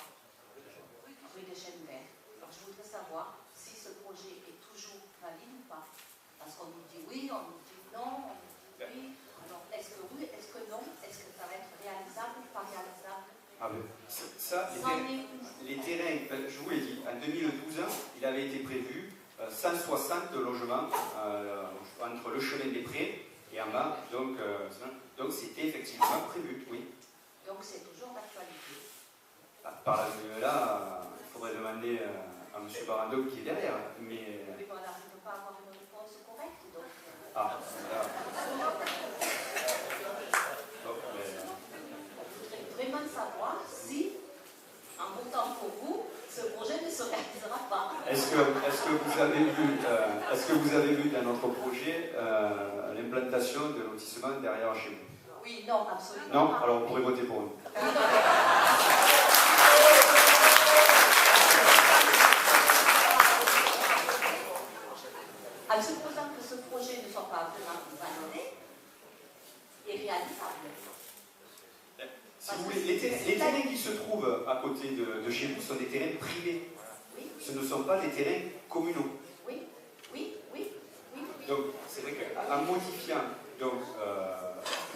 Speaker 20: rue de Chêne-Vert. Alors je voudrais savoir si ce projet est toujours valide ou pas. Parce qu'on nous dit oui, on nous dit non, on nous dit oui. Alors est-ce que oui, est-ce que non? Est-ce que ça va être réalisable ou pas réalisable?
Speaker 1: Ah ben, ça, les terrains, je vous l'ai dit, en 2012, il avait été prévu 160 logements entre le chemin des Prés et en bas, donc c'était effectivement prévu, oui.
Speaker 20: Donc c'est toujours d'actualité.
Speaker 1: Par là, il faudrait demander à M. Barando qui est derrière, mais...
Speaker 20: Oui, mais on n'arrive pas à avoir une réponse correcte, donc...
Speaker 1: Ah, là...
Speaker 20: Vraiment savoir si, en votant pour vous, ce projet ne se réalisera pas.
Speaker 1: Est-ce que vous avez vu dans notre projet l'implantation de lotissement derrière chez vous?
Speaker 20: Oui, non, absolument
Speaker 1: non
Speaker 20: pas.
Speaker 1: Alors vous pourrez voter pour nous.
Speaker 20: En supposant que ce projet ne soit pas vraiment validé et réalisable.
Speaker 1: Si vous voulez, les terrains qui se trouvent à côté de chez vous sont des terrains privés.
Speaker 20: Oui.
Speaker 1: Ce ne sont pas des terrains communaux.
Speaker 20: Oui, oui, oui, oui.
Speaker 1: Donc, c'est vrai qu'en modifiant donc,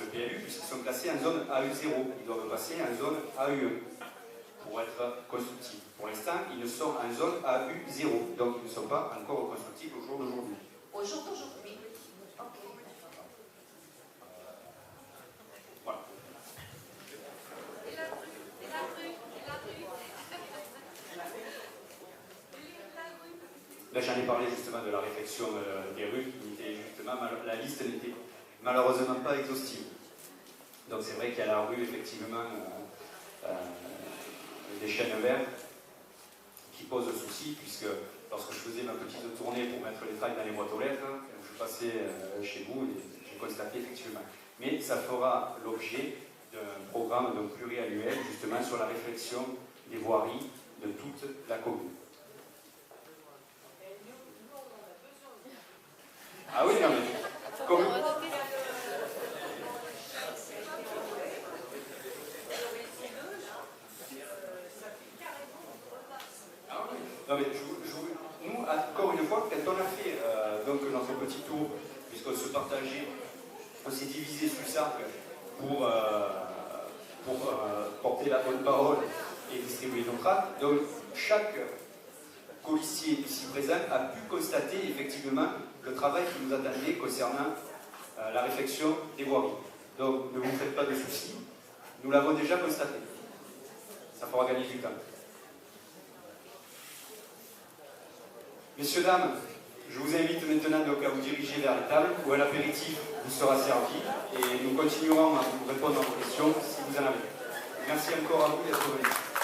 Speaker 1: le PLU, puisqu'ils sont classés en zone AU0, ils doivent passer en zone AU1 pour être constructifs. Pour l'instant, ils ne sont en zone AU0, donc ils ne sont pas encore constructifs au jour d'aujourd'hui.
Speaker 20: Au jour d'aujourd'hui. Ok.
Speaker 1: Voilà. Là, j'en ai parlé justement de la réflexion des rues, qui était justement, la liste n'était malheureusement pas exhaustive. Donc c'est vrai qu'il y a la rue, effectivement, des chênes verts qui pose souci, puisque lorsque je faisais ma petite tournée pour mettre les tracts dans les boîtes aux lettres, je passais chez vous et j'ai constaté effectivement. Mais ça fera l'objet d'un programme pluriannuel justement sur la réflexion des voiries de toute la commune. Ah oui, non mais... Comme... Non mais nous, encore une fois, quand on a fait donc notre petit tour, puisqu'on se partageait, on s'est divisé sur ça pour porter la bonne parole et distribuer nos tracts. Donc chaque colistier ici présent a pu constater effectivement le travail qui nous attendait concernant la réflexion des voiries. Donc ne vous faites pas de soucis, nous l'avons déjà constaté. Ça fera gagner du temps. Messieurs, dames, je vous invite maintenant donc à vous diriger vers les tables où un apéritif vous sera servi et nous continuerons à vous répondre à vos questions si vous en avez. Merci encore à vous d'être venus.